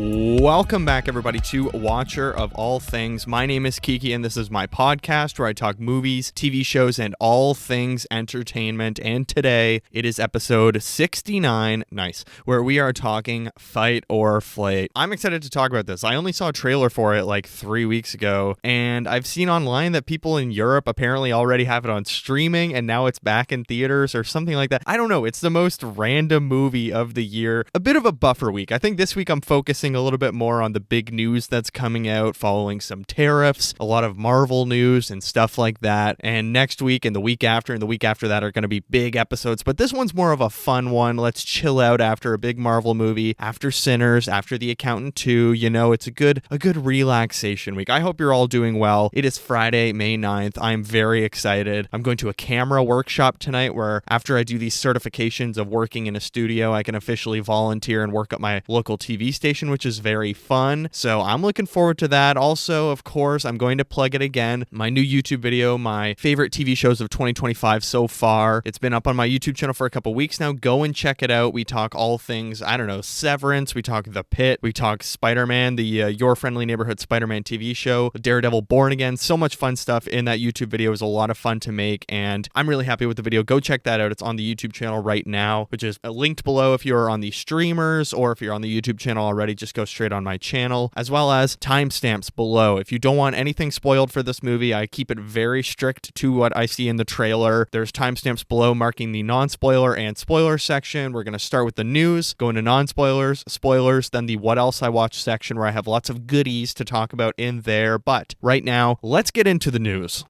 Welcome back, everybody, to Watcher of All Things. My name is Kiki, and this is my podcast where I talk movies, TV shows, and all things entertainment. And today, it is episode 69, where we are talking Fight or Flight. I'm excited to talk about this. I only saw a trailer for it like 3 weeks ago, and I've seen online that people in Europe apparently already have it on streaming, and now it's back in theaters or something like that. I don't know. It's the most random movie of the year. A bit of a buffer week. I think this week I'm focusing a little bit more on the big news that's coming out following some tariffs, a lot of Marvel news and stuff like that. And next week and the week after that are going to be big episodes, but this one's more of a fun one. Let's chill out after a big Marvel movie, after Sinners, after The Accountant 2. You know, it's a good relaxation week. I hope you're all doing well. It is Friday, May 9th. I'm very excited. I'm going to a camera workshop tonight where after I do these certifications of working in a studio, I can officially volunteer and work at my local TV station, which is very fun. So I'm looking forward to that. Also, of course, I'm going to plug it again. My new YouTube video, my favorite TV shows of 2025 so far. It's been up on my YouTube channel for a couple weeks now. Go and check it out. We talk all things, Severance. We talk The Pit. We talk Spider-Man, the Your Friendly Neighborhood Spider-Man TV show, Daredevil Born Again. So much fun stuff in that YouTube video. It was a lot of fun to make, and I'm really happy with the video. Go check that out. It's on the YouTube channel right now, which is linked below if you're on the streamers, or if you're on the YouTube channel already, just go straight on my channel, as well as timestamps below. If you don't want anything spoiled for this movie, I keep it very strict to what I see in the trailer. There's timestamps below marking the non-spoiler and spoiler section. We're going to start with the news, go into non-spoilers, spoilers, then the what else I watched section where I have lots of goodies to talk about in there. But right now, let's get into the news.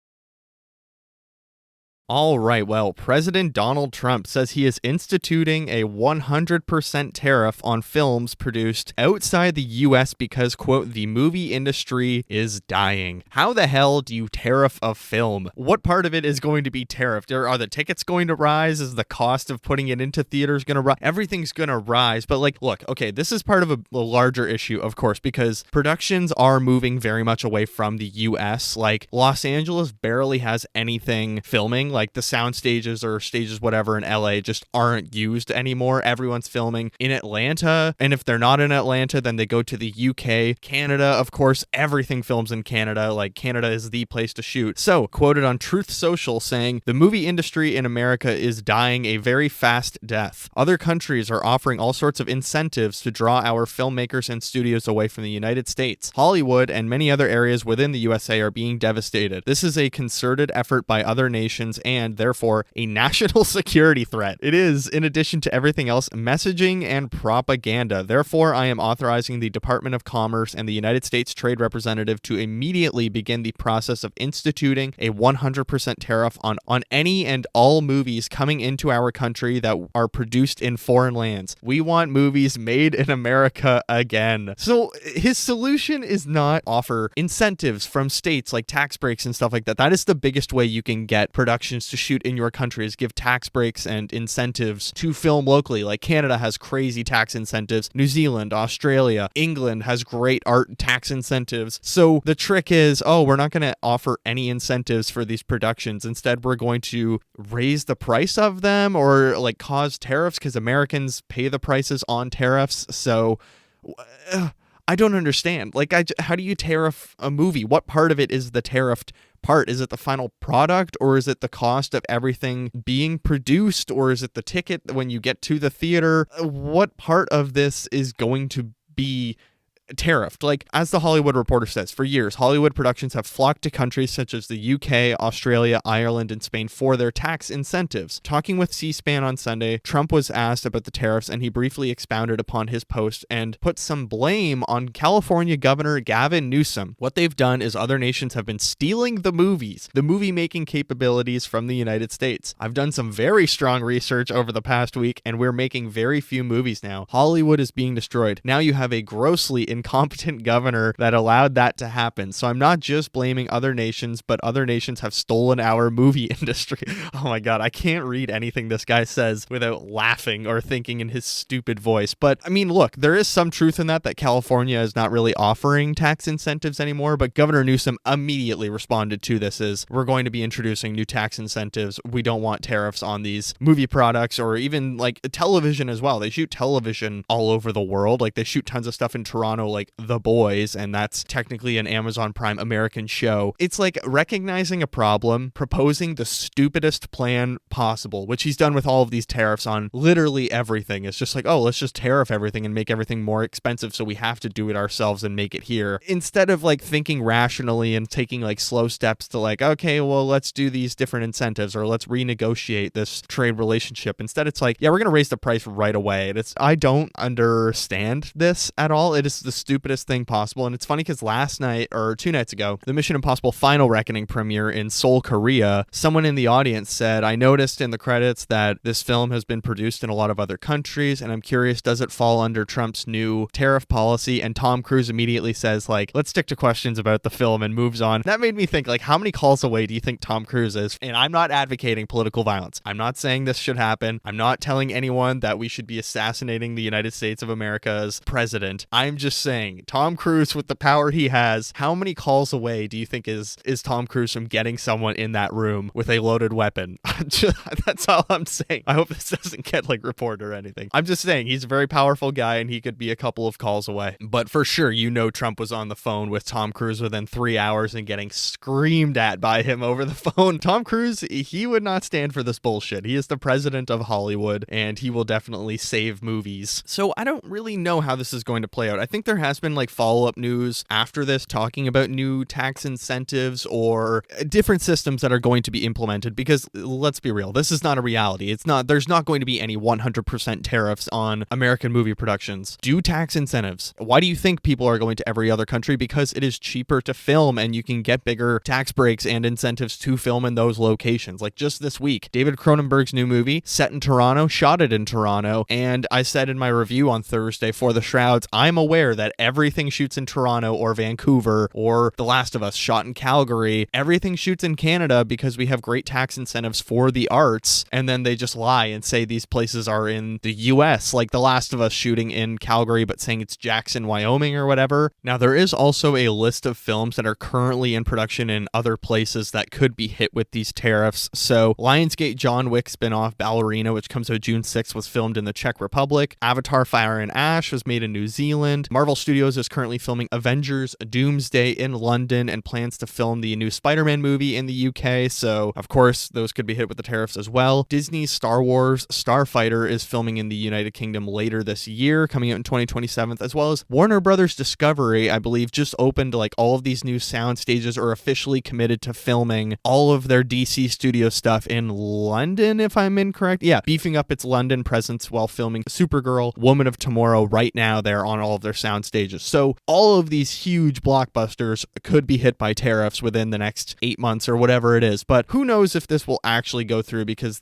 All right, well, President Donald Trump says he is instituting a 100% tariff on films produced outside the U.S. because, quote, the movie industry is dying. How the hell do you tariff a film? What part of it is going to be tariffed? Are the tickets going to rise? Is the cost of putting it into theaters going to rise? Everything's going to rise. But look, okay, this is part of a larger issue, of course, because productions are moving very much away from the U.S. Los Angeles barely has anything filming. The sound stages or stages, whatever, in LA just aren't used anymore. Everyone's filming in Atlanta. And if they're not in Atlanta, then they go to the UK. Canada, of course, everything films in Canada. Canada is the place to shoot. So, quoted on Truth Social saying, the movie industry in America is dying a very fast death. Other countries are offering all sorts of incentives to draw our filmmakers and studios away from the United States. Hollywood and many other areas within the USA are being devastated. This is a concerted effort by other nations and therefore a national security threat. It is, in addition to everything else, messaging and propaganda. Therefore, I am authorizing the Department of Commerce and the United States Trade Representative to immediately begin the process of instituting a 100% tariff on any and all movies coming into our country that are produced in foreign lands. We want movies made in America again. So his solution is not offer incentives from states like tax breaks and stuff like that. That is the biggest way you can get productions to shoot in your country, is give tax breaks and incentives to film locally. Canada has crazy tax incentives. New Zealand, Australia, England has great art tax incentives. So the trick is, we're not going to offer any incentives for these productions. Instead, we're going to raise the price of them or cause tariffs because Americans pay the prices on tariffs. So I don't understand. How do you tariff a movie? What part of it is the tariffed part? Is it the final product, or is it the cost of everything being produced, or is it the ticket when you get to the theater? What part of this is going to be tariffed? As the Hollywood Reporter says, for years, Hollywood productions have flocked to countries such as the UK, Australia, Ireland, and Spain for their tax incentives. Talking with C-SPAN on Sunday, Trump was asked about the tariffs, and he briefly expounded upon his post and put some blame on California Governor Gavin Newsom. What they've done is other nations have been stealing the movie-making capabilities from the United States. I've done some very strong research over the past week, and we're making very few movies now. Hollywood is being destroyed. Now you have a grossly incompetent governor that allowed that to happen. So I'm not just blaming other nations, but other nations have stolen our movie industry. Oh my God, I can't read anything this guy says without laughing or thinking in his stupid voice. But I mean, look, there is some truth in that California is not really offering tax incentives anymore, but Governor Newsom immediately responded to this as, we're going to be introducing new tax incentives. We don't want tariffs on these movie products or even like television as well. They shoot television all over the world. Like they shoot tons of stuff in Toronto, like The Boys, and that's technically an Amazon Prime American show. It's like recognizing a problem, proposing the stupidest plan possible, which he's done with all of these tariffs on literally everything. It's just like, oh, let's just tariff everything and make everything more expensive so we have to do it ourselves and make it here. Instead of like thinking rationally and taking like slow steps to like, okay, well, let's do these different incentives or let's renegotiate this trade relationship. Instead, it's like, yeah, we're going to raise the price right away. And I don't understand this at all. It is the stupidest thing possible. And it's funny because last night or 2 nights ago, the Mission Impossible Final Reckoning premiere in Seoul, Korea, someone in the audience said, I noticed in the credits that this film has been produced in a lot of other countries, and I'm curious, does it fall under Trump's new tariff policy? And Tom Cruise immediately says, like, let's stick to questions about the film and moves on. That made me think, like, how many calls away do you think Tom Cruise is? And I'm not advocating political violence. I'm not saying this should happen. I'm not telling anyone that we should be assassinating the United States of America's president. I'm just saying, Tom Cruise, with the power he has, how many calls away do you think is Tom Cruise from getting someone in that room with a loaded weapon? That's all I'm saying. I hope this doesn't get like reported or anything. I'm just saying he's a very powerful guy and he could be a couple of calls away. But for sure, Trump was on the phone with Tom Cruise within 3 hours and getting screamed at by him over the phone. Tom Cruise, he would not stand for this bullshit. He is the president of Hollywood and he will definitely save movies. So I don't really know how this is going to play out. I think there has been like follow-up news after this talking about new tax incentives or different systems that are going to be implemented, because let's be real, this is not a reality. There's not going to be any 100% tariffs on American movie productions. Do tax incentives. Why do you think people are going to every other country? Because it is cheaper to film and you can get bigger tax breaks and incentives to film in those locations. Like just this week, David Cronenberg's new movie set in Toronto, shot it in Toronto, and I said in my review on Thursday for The Shrouds, I'm aware that everything shoots in Toronto or Vancouver, or The Last of Us shot in Calgary. Everything shoots in Canada because we have great tax incentives for the arts, and then they just lie and say these places are in the US, like The Last of Us shooting in Calgary but saying it's Jackson, Wyoming or whatever. Now there is also a list of films that are currently in production in other places that could be hit with these tariffs. So Lionsgate John Wick spin-off Ballerina, which comes out June 6th, was filmed in the Czech Republic. Avatar Fire and Ash was made in New Zealand. Marvel Studios is currently filming Avengers Doomsday in London and plans to film the new Spider-Man movie in the UK. So of course those could be hit with the tariffs as well. Disney's Star Wars Starfighter is filming in the United Kingdom later this year, coming out in 2027, as well as Warner Brothers Discovery, I believe, just opened like all of these new sound stages or officially committed to filming all of their DC studio stuff in London, if I'm incorrect. Yeah, beefing up its London presence while filming Supergirl, Woman of Tomorrow right now. They're on all of their sound stages. So all of these huge blockbusters could be hit by tariffs within the next 8 months or whatever it is. But who knows if this will actually go through, because,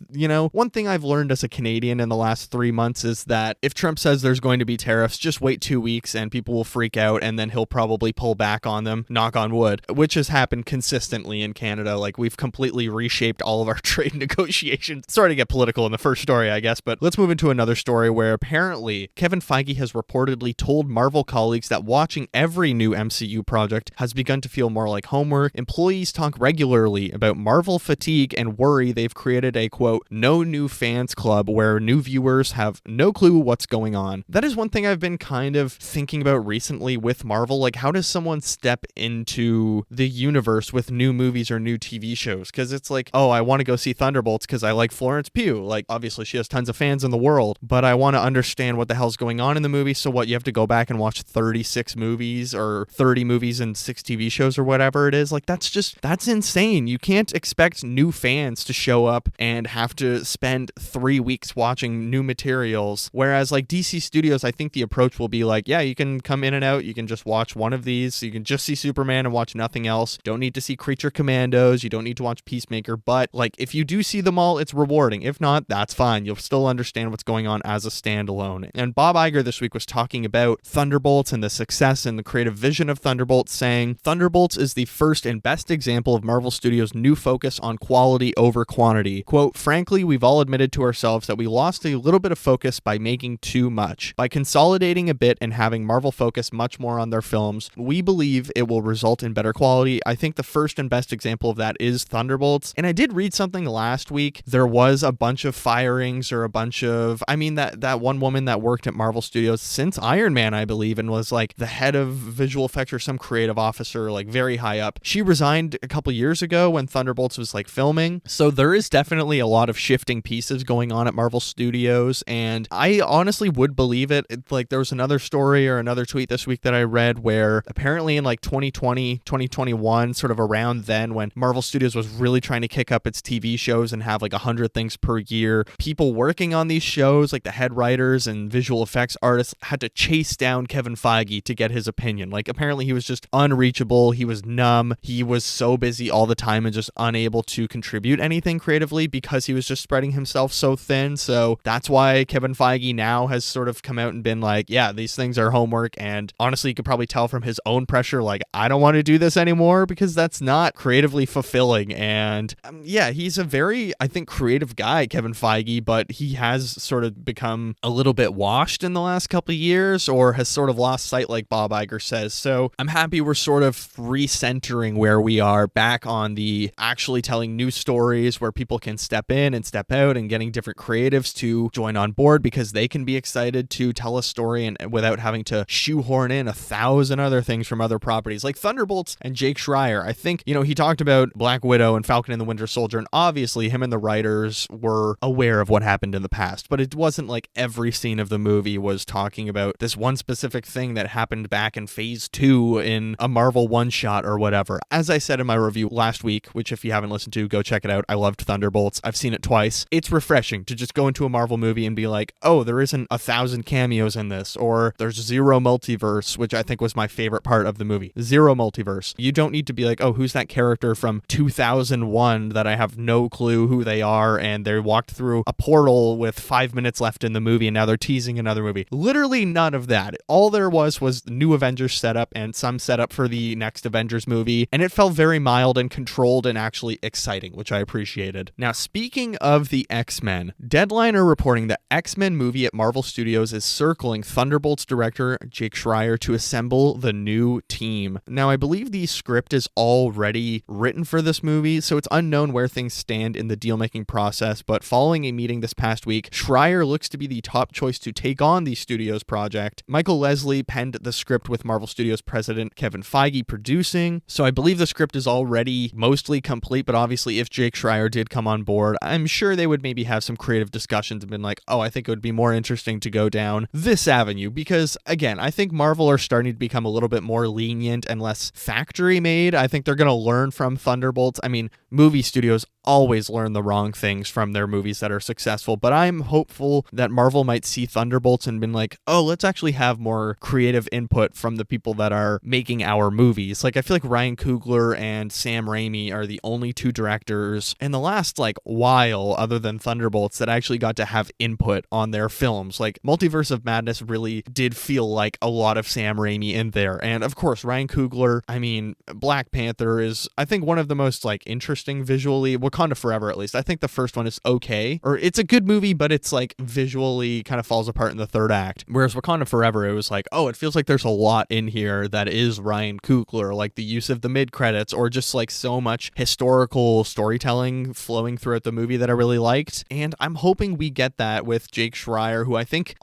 one thing I've learned as a Canadian in the last 3 months is that if Trump says there's going to be tariffs, just wait 2 weeks and people will freak out and then he'll probably pull back on them, knock on wood, which has happened consistently in Canada. Like we've completely reshaped all of our trade negotiations. Sorry to get political in the first story, I guess, but let's move into another story where apparently Kevin Feige has reportedly told Marvel colleagues that watching every new MCU project has begun to feel more like homework. Employees talk regularly about Marvel fatigue and worry they've created a, quote, no new fans club where new viewers have no clue what's going on. That is one thing I've been kind of thinking about recently with Marvel. Like, how does someone step into the universe with new movies or new TV shows? Because it's like, oh, I want to go see Thunderbolts because I like Florence Pugh. Like, obviously she has tons of fans in the world, but I want to understand what the hell's going on in the movie. So what, you have to go back and watch 36 movies or 30 movies and 6 TV shows or whatever it is? Like, that's insane. You can't expect new fans to show up and have to spend 3 weeks watching new materials. Whereas like DC Studios, I think the approach will be like, yeah, you can come in and out. You can just watch one of these. You can just see Superman and watch nothing else. Don't need to see Creature Commandos. You don't need to watch Peacemaker. But like, if you do see them all, it's rewarding. If not, that's fine. You'll still understand what's going on as a standalone. And Bob Iger this week was talking about Thunderbolts Thunderbolts and the success and the creative vision of Thunderbolts, saying, "Thunderbolts is the first and best example of Marvel Studios' new focus on quality over quantity. Quote, frankly, we've all admitted to ourselves that we lost a little bit of focus by making too much. By consolidating a bit and having Marvel focus much more on their films, we believe it will result in better quality. I think the first and best example of that is Thunderbolts." And I did read something last week. There was a bunch of firings or a bunch of, that one woman that worked at Marvel Studios since Iron Man, I believe, and was like the head of visual effects or some creative officer, like very high up. She resigned a couple years ago when Thunderbolts was like filming. So there is definitely a lot of shifting pieces going on at Marvel Studios, and I honestly would believe it. Like there was another story or another tweet this week that I read where apparently in like 2020, 2021, sort of around then when Marvel Studios was really trying to kick up its TV shows and have like 100 things per year, people working on these shows, like the head writers and visual effects artists, had to chase down Kevin Feige to get his opinion. Like apparently he was just unreachable. He was numb. He was so busy all the time and just unable to contribute anything creatively because he was just spreading himself so thin. So that's why Kevin Feige now has sort of come out and been like, yeah, these things are homework. And honestly, you could probably tell from his own pressure, like, I don't want to do this anymore because that's not creatively fulfilling. And yeah, he's a very, I think, creative guy, Kevin Feige, but he has sort of become a little bit washed in the last couple of years, or has sort of lost sight, like Bob Iger says. So I'm happy we're sort of recentering where we are back on the actually telling new stories where people can step in and step out, and getting different creatives to join on board because they can be excited to tell a story and without having to shoehorn in 1,000 other things from other properties like Thunderbolts and Jake Schreier. I think, he talked about Black Widow and Falcon and the Winter Soldier, and obviously him and the writers were aware of what happened in the past, but it wasn't like every scene of the movie was talking about this one specific thing that happened back in phase 2 in a Marvel one-shot or whatever. As I said in my review last week, which if you haven't listened to, go check it out. I loved Thunderbolts. I've seen it twice. It's refreshing to just go into a Marvel movie and be like, oh, there isn't 1,000 cameos in this, or there's zero multiverse, which I think was my favorite part of the movie. Zero multiverse. You don't need to be like, oh, who's that character from 2001 that I have no clue who they are, and they walked through a portal with 5 minutes left in the movie and now they're teasing another movie. Literally none of that. All there was new Avengers setup and some setup for the next Avengers movie, and it felt very mild and controlled and actually exciting, which I appreciated. Now, speaking of the X-Men, Deadline are reporting that X-Men movie at Marvel Studios is circling Thunderbolts director Jake Schreier to assemble the new team. Now, I believe the script is already written for this movie, so it's unknown where things stand in the deal-making process, but following a meeting this past week, Schreier looks to be the top choice to take on the studio's project. Michael Leslie penned the script with Marvel Studios president Kevin Feige producing, so I believe the script is already mostly complete, but obviously if Jake Schreier did come on board, I'm sure they would maybe have some creative discussions and been like, oh, I think it would be more interesting to go down this avenue, because again, I think Marvel are starting to become a little bit more lenient and less factory made. I think they're going to learn from Thunderbolts. I mean, movie studios always learn the wrong things from their movies that are successful, but I'm hopeful that Marvel might see Thunderbolts and been like, oh, let's actually have more creative input from the people that are making our movies. Like, I feel like Ryan Coogler and Sam Raimi are the only two directors in the last while, other than Thunderbolts, that actually got to have input on their films. Like, Multiverse of Madness really did feel like a lot of Sam Raimi in there. And of course, Ryan Coogler, Black Panther is, I think, one of the most interesting visually, Wakanda Forever at least. I think the first one is okay, or it's a good movie, but it's visually kind of falls apart in the third act. Whereas Wakanda Forever, it was oh, it feels like there's a lot in here that is Ryan Coogler, like the use of the mid credits, or just so much historical storytelling flowing throughout the movie that I really liked. And I'm hoping we get that with Jake Schreier, who I think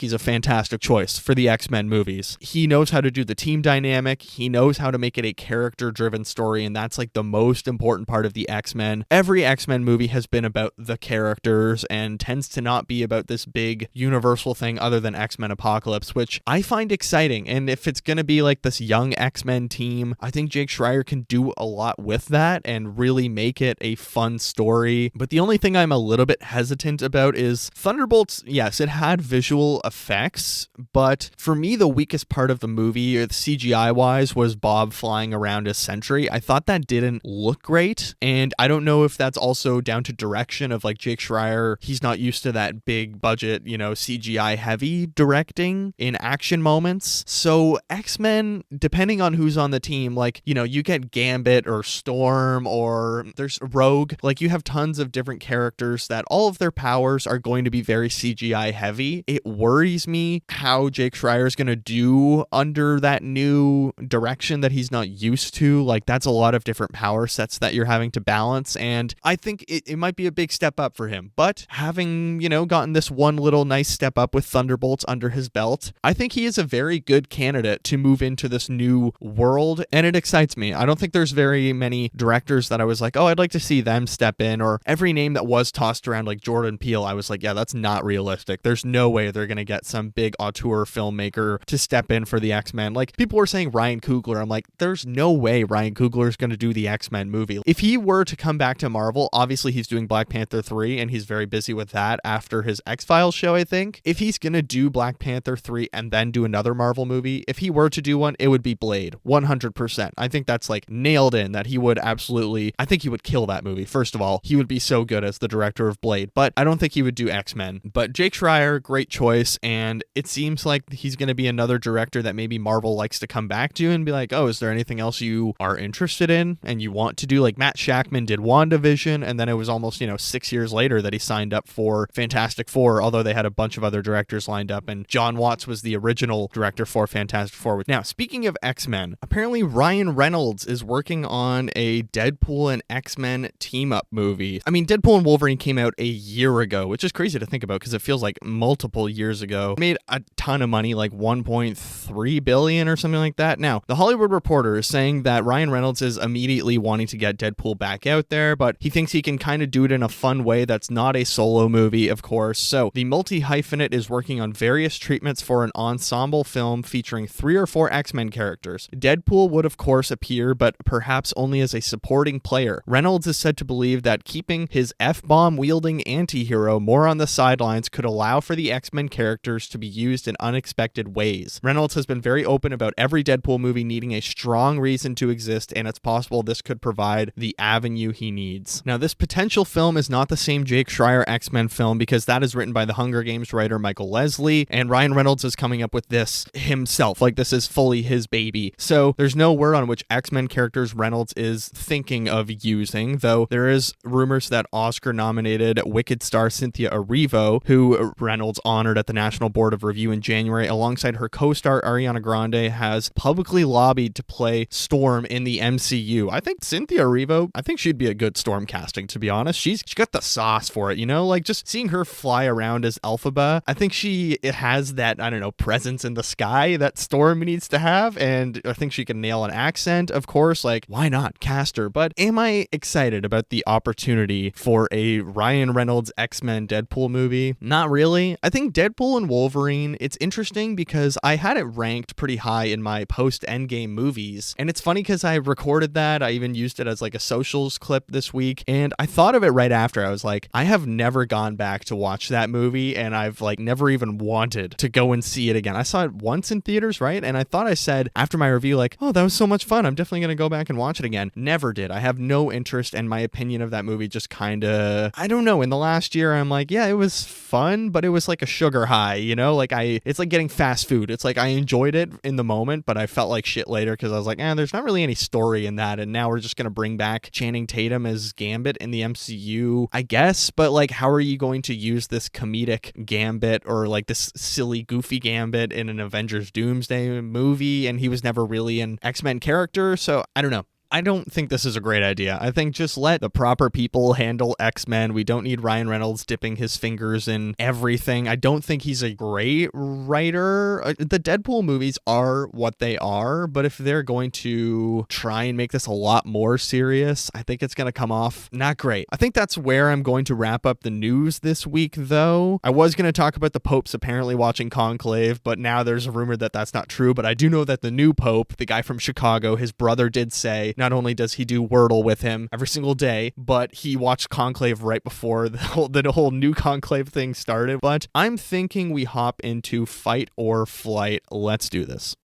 he's a fantastic choice for the X-Men movies. He knows how to do the team dynamic. He knows how to make it a character-driven story, and that's the most important part of the X-Men. Every X-Men movie has been about the characters and tends to not be about this big universal thing other than X-Men Apocalypse, which I find exciting. And if it's going to be this young X-Men team, I think Jake Schreier can do a lot with that and really make it a fun story. But the only thing I'm a little bit hesitant about is Thunderbolts. Yes, it had visual effects, but for me, the weakest part of the movie, CGI-wise, was Bob flying around as Sentry. I thought that didn't look great, and I don't know if that's also down to direction of Jake Schreier. He's not used to that big budget, CGI heavy directing in action moments. So X-Men, depending on who's on the team, like, you know, you get Gambit or Storm or there's Rogue. Like, you have tons of different characters that all of their powers are going to be very CGI heavy. It worries me how Jake Schreier is going to do under that new direction that he's not used to. Like, that's a lot of different power sets that you're having to balance, and I think it might be a big step up for him. But having, you know, gotten this one little nice step up with Thunderbolts under his belt, I think he is a very good candidate to move into this new world, and it excites me. I don't think there's very many directors that I was like, oh, I'd like to see them step in, or every name that was tossed around, like Jordan Peele, I was like, yeah, that's not realistic. There's no way they're going to get some big auteur filmmaker to step in for the X-Men. Like, people were saying Ryan Coogler. I'm like, there's no way Ryan Coogler is going to do the X-Men movie. If he were to come back to Marvel, obviously he's doing Black Panther 3, and he's very busy with that after his X-Files show, I think. If he's going to do Black Panther 3 and then do another Marvel movie, if he were to do one, it would be Blade, 100%. I think that's like nailed in, that he would absolutely, I think he would kill that movie. First of all, he would be so good as the director of Blade, but I don't think he would do X-Men. But Jake Schreier, great choice, and it seems like he's going to be another director that maybe Marvel likes to come back to and be like, oh, is there anything else you are interested in and you want to do? Like, Matt Shackman did WandaVision, and then it was almost, 6 years later that he signed up for Fantastic Four, although they had a bunch of other directors lined up, and John Watts was the original director for Fantastic Four. Now, speaking of X-Men, apparently Ryan Reynolds is working on a Deadpool and X-Men team-up movie. I mean, Deadpool and Wolverine came out a year ago, which is crazy to think about because it feels like multiple years ago. Made a ton of money, like $1.3 billion or something like that. Now, The Hollywood Reporter is saying that Ryan Reynolds is immediately wanting to get Deadpool back out there, but he thinks he can kind of do it in a fun way that's not a solo movie, of course. So the multi-hyphenate is working on various treatments for an ensemble film featuring 3 or 4 X-Men characters. Deadpool would, of course, appear, but perhaps only as a supporting player. Reynolds is said to believe that keeping his F-bomb wielding anti-hero more on the sidelines could allow for the X-Men characters to be used in unexpected ways. Reynolds has been very open about every Deadpool movie needing a strong reason to exist, and it's possible this could provide the avenue he needs. Now, this potential film is not the same Jake Schreier X-Men film because that is written by the Hunger Games writer Michael Leslie, and Ryan Reynolds is coming up with this himself. Like, this is fully his baby. So there's no word on which X-Men characters Reynolds is thinking of using, though there is rumors that Oscar-nominated Wicked star Cynthia Erivo, who Reynolds honored at the National Board of Review in January, alongside her co-star Ariana Grande, has publicly lobbied to play Storm in the MCU. I think Cynthia Erivo, I think she'd be a good Storm casting, to be honest. She's got the sauce for it, like just seeing her fly around as Elphaba. I think it has that, I don't know, presence in the sky that Storm needs to have, and I think she can nail an accent, of course. Like, why not cast her? But am I excited about the opportunity for a Ryan Reynolds X-Men Deadpool movie? Not really. I think Deadpool and Wolverine, it's interesting because I had it ranked pretty high in my post-Endgame movies, and it's funny because I recorded that. I even used it as like a socials clip this week, and I thought of it right after. I was like, I have never gone back to watch that movie, and I've like never even wanted to go and see it again. I saw it once in theaters, right? And I thought I said after my review, like, oh, that was so much fun, I'm definitely going to go back and watch it again. Never did. I have no interest, and my opinion of that movie just kind of, I don't know, in the last year, I'm like, yeah, it was fun, but it was like a sugar high, like it's like getting fast food. It's like I enjoyed it in the moment, but I felt like shit later because I was like, there's not really any story in that, and now we're just going to bring back Channing Tatum as Gambit in the MCU, I guess, but like, how are you going to use this comedic Gambit or like this silly, goofy Gambit in an Avengers Doomsday movie? And he was never really an X-Men character, so I don't know. I don't think this is a great idea. I think just let the proper people handle X-Men. We don't need Ryan Reynolds dipping his fingers in everything. I don't think he's a great writer. The Deadpool movies are what they are, but if they're going to try and make this a lot more serious, I think it's going to come off not great. I think that's where I'm going to wrap up the news this week, though. I was going to talk about the popes apparently watching Conclave, but now there's a rumor that that's not true. But I do know that the new pope, the guy from Chicago, his brother did say, not only does he do Wordle with him every single day, but he watched Conclave right before the whole new Conclave thing started. But I'm thinking we hop into fight or flight. Let's do this.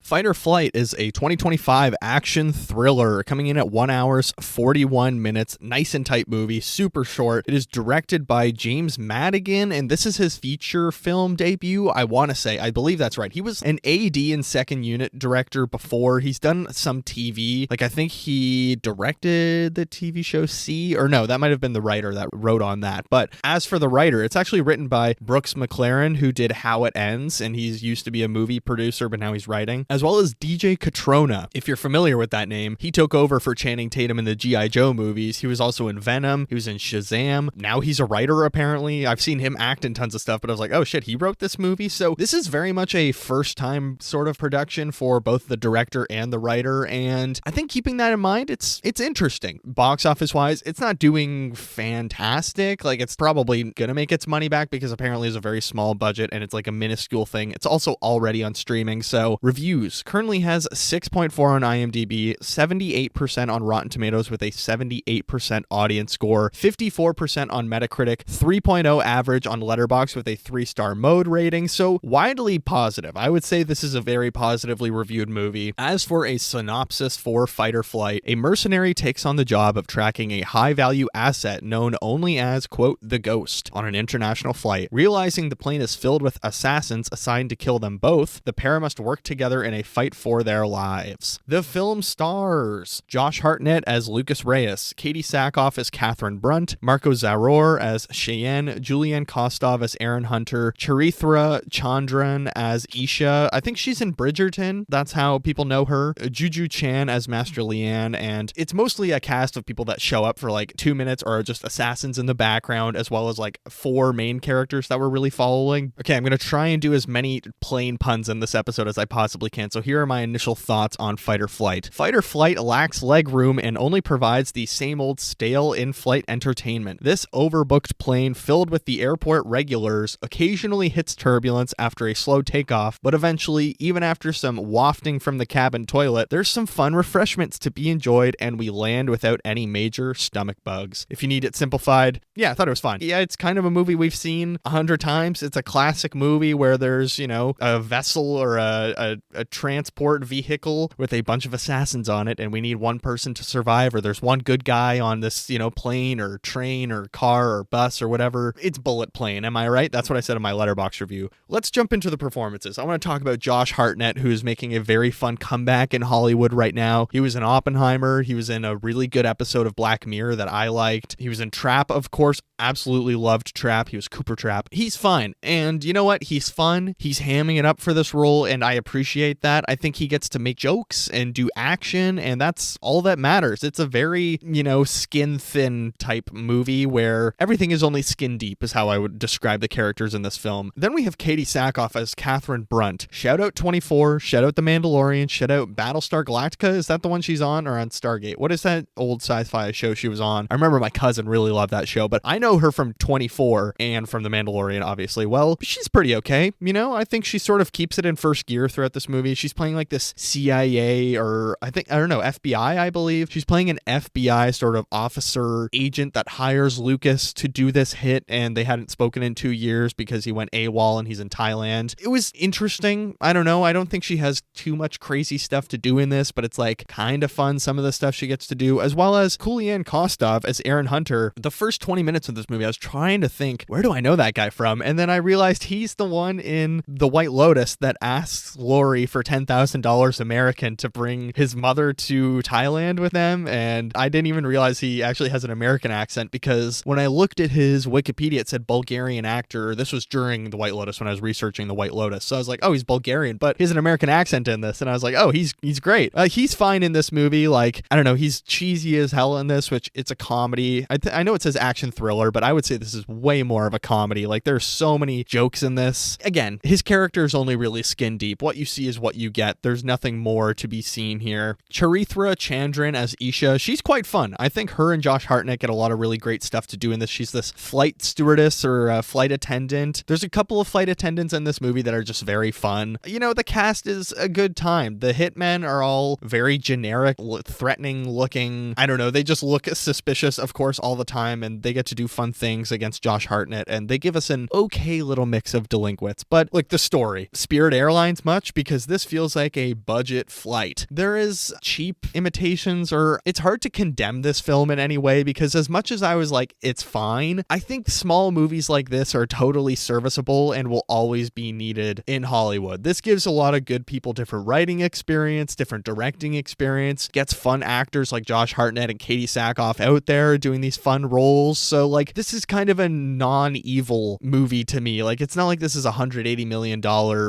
Fight or Flight is a 2025 action thriller coming in at 1 hour, 41 minutes. Nice and tight movie, super short. It is directed by James Madigan, and this is his feature film debut. I believe that's right. He was an AD and second unit director before. He's done some TV. Like, I think he directed the TV show C, or no, that might have been the writer that wrote on that. But as for the writer, it's actually written by Brooks McLaren, who did How It Ends, and he's used to be a movie producer, but now he's writing, as well as DJ Catrona. If you're familiar with that name, he took over for Channing Tatum in the G.I. Joe movies. He was also in Venom. He was in Shazam. Now he's a writer, apparently. I've seen him act in tons of stuff, but I was like, oh shit, he wrote this movie? So this is very much a first-time sort of production for both the director and the writer, and I think keeping that in mind, it's interesting. Box office-wise, it's not doing fantastic. Like, it's probably gonna make its money back because apparently it's a very small budget and it's like a minuscule thing. It's also already on streaming, so reviews currently has 6.4 on IMDb, 78% on Rotten Tomatoes with a 78% audience score, 54% on Metacritic, 3.0 average on Letterboxd with a 3-star mode rating, so widely positive. I would say this is a very positively reviewed movie. As for a synopsis for Fight or Flight, a mercenary takes on the job of tracking a high-value asset known only as, quote, the Ghost on an international flight. Realizing the plane is filled with assassins assigned to kill them both, the pair must work together in a fight for their lives. The film stars Josh Hartnett as Lucas Reyes, Katie Sackhoff as Catherine Brunt, Marco Zaror as Cheyenne, Julianne Kostov as Aaron Hunter, Charithra Chandran as Isha. I think she's in Bridgerton. That's how people know her. Juju Chan as Master Leanne, and it's mostly a cast of people that show up for like 2 minutes or are just assassins in the background, as well as like 4 main characters that we're really following. Okay, I'm going to try and do as many plain puns in this episode as I possibly can, so here are my initial thoughts on Fight or Flight. Fight or Flight lacks leg room and only provides the same old stale in-flight entertainment. This overbooked plane filled with the airport regulars occasionally hits turbulence after a slow takeoff, but eventually, even after some wafting from the cabin toilet, there's some fun refreshments to be enjoyed and we land without any major stomach bugs. If you need it simplified, yeah, I thought it was fine. Yeah, it's kind of a movie we've seen 100 times. It's a classic movie where there's, you know, a vessel or a transport vehicle with a bunch of assassins on it, and we need one person to survive, or there's one good guy on this, you know, plane or train or car or bus or whatever. It's bullet plane, am I right? That's what I said in my Letterboxd review. Let's jump into the performances. I want to talk about Josh Hartnett, who's making a very fun comeback in Hollywood right now. He was in Oppenheimer. He was in a really good episode of Black Mirror that I liked. He was in Trap, of course. Absolutely loved Trap. He was Cooper Trap. He's fine. And you know what? He's fun. He's hamming it up for this role, and I appreciate that. I think he gets to make jokes and do action, and that's all that matters. It's a very, you know, skin thin type movie where everything is only skin deep is how I would describe the characters in this film. Then we have Katie Sackhoff as Catherine Brunt. Shout out 24, shout out The Mandalorian, shout out Battlestar Galactica. Is that the one she's on, or on Stargate? What is that old sci-fi show she was on? I remember my cousin really loved that show, but I know her from 24 and from The Mandalorian, obviously. Well, she's pretty okay. You know, I think she sort of keeps it in first gear throughout this movie. She's playing like this CIA or I don't know, FBI, I believe. She's playing an FBI sort of officer agent that hires Lucas to do this hit, and they hadn't spoken in 2 years because he went AWOL and he's in Thailand. It was interesting. I don't know. I don't think she has too much crazy stuff to do in this, but it's like kind of fun, some of the stuff she gets to do, as well as Julianne Kostov as Aaron Hunter. The first 20 minutes of this movie, I was trying to think, where do I know that guy from? And then I realized he's the one in The White Lotus that asks Lori for $10,000 American to bring his mother to Thailand with them. And I didn't even realize he actually has an American accent, because when I looked at his Wikipedia, it said Bulgarian actor. This was during The White Lotus when I was researching The White Lotus. So I was like, oh, he's Bulgarian, but he has an American accent in this. And I was like, oh, he's great. He's fine in this movie. Like, I don't know, he's cheesy as hell in this, which it's a comedy. I know it says action thriller, but I would say this is way more of a comedy. Like, there's so many jokes in this. Again, his character is only really skin deep. What you see is what you get. There's nothing more to be seen here. Charithra Chandran as Isha, she's quite fun. I think her and Josh Hartnett get a lot of really great stuff to do in this. She's this flight stewardess or a flight attendant. There's a couple of flight attendants in this movie that are just very fun. You know, the cast is a good time. The hitmen are all very generic, threatening looking. I don't know, they just look suspicious, of course, all the time, and they get to do fun things against Josh Hartnett, and they give us an okay little mix of delinquents. But like, the story, Spirit Airlines much? Because this feels like a budget flight. There is cheap imitations, or it's hard to condemn this film in any way, because as much as I was like, it's fine, I think small movies like this are totally serviceable and will always be needed in Hollywood. This gives a lot of good people different writing experience, different directing experience, gets fun actors like Josh Hartnett and Katie Sackhoff out there doing these fun roles. So like, this is kind of a non-evil movie to me. Like, it's not like this is a $180 million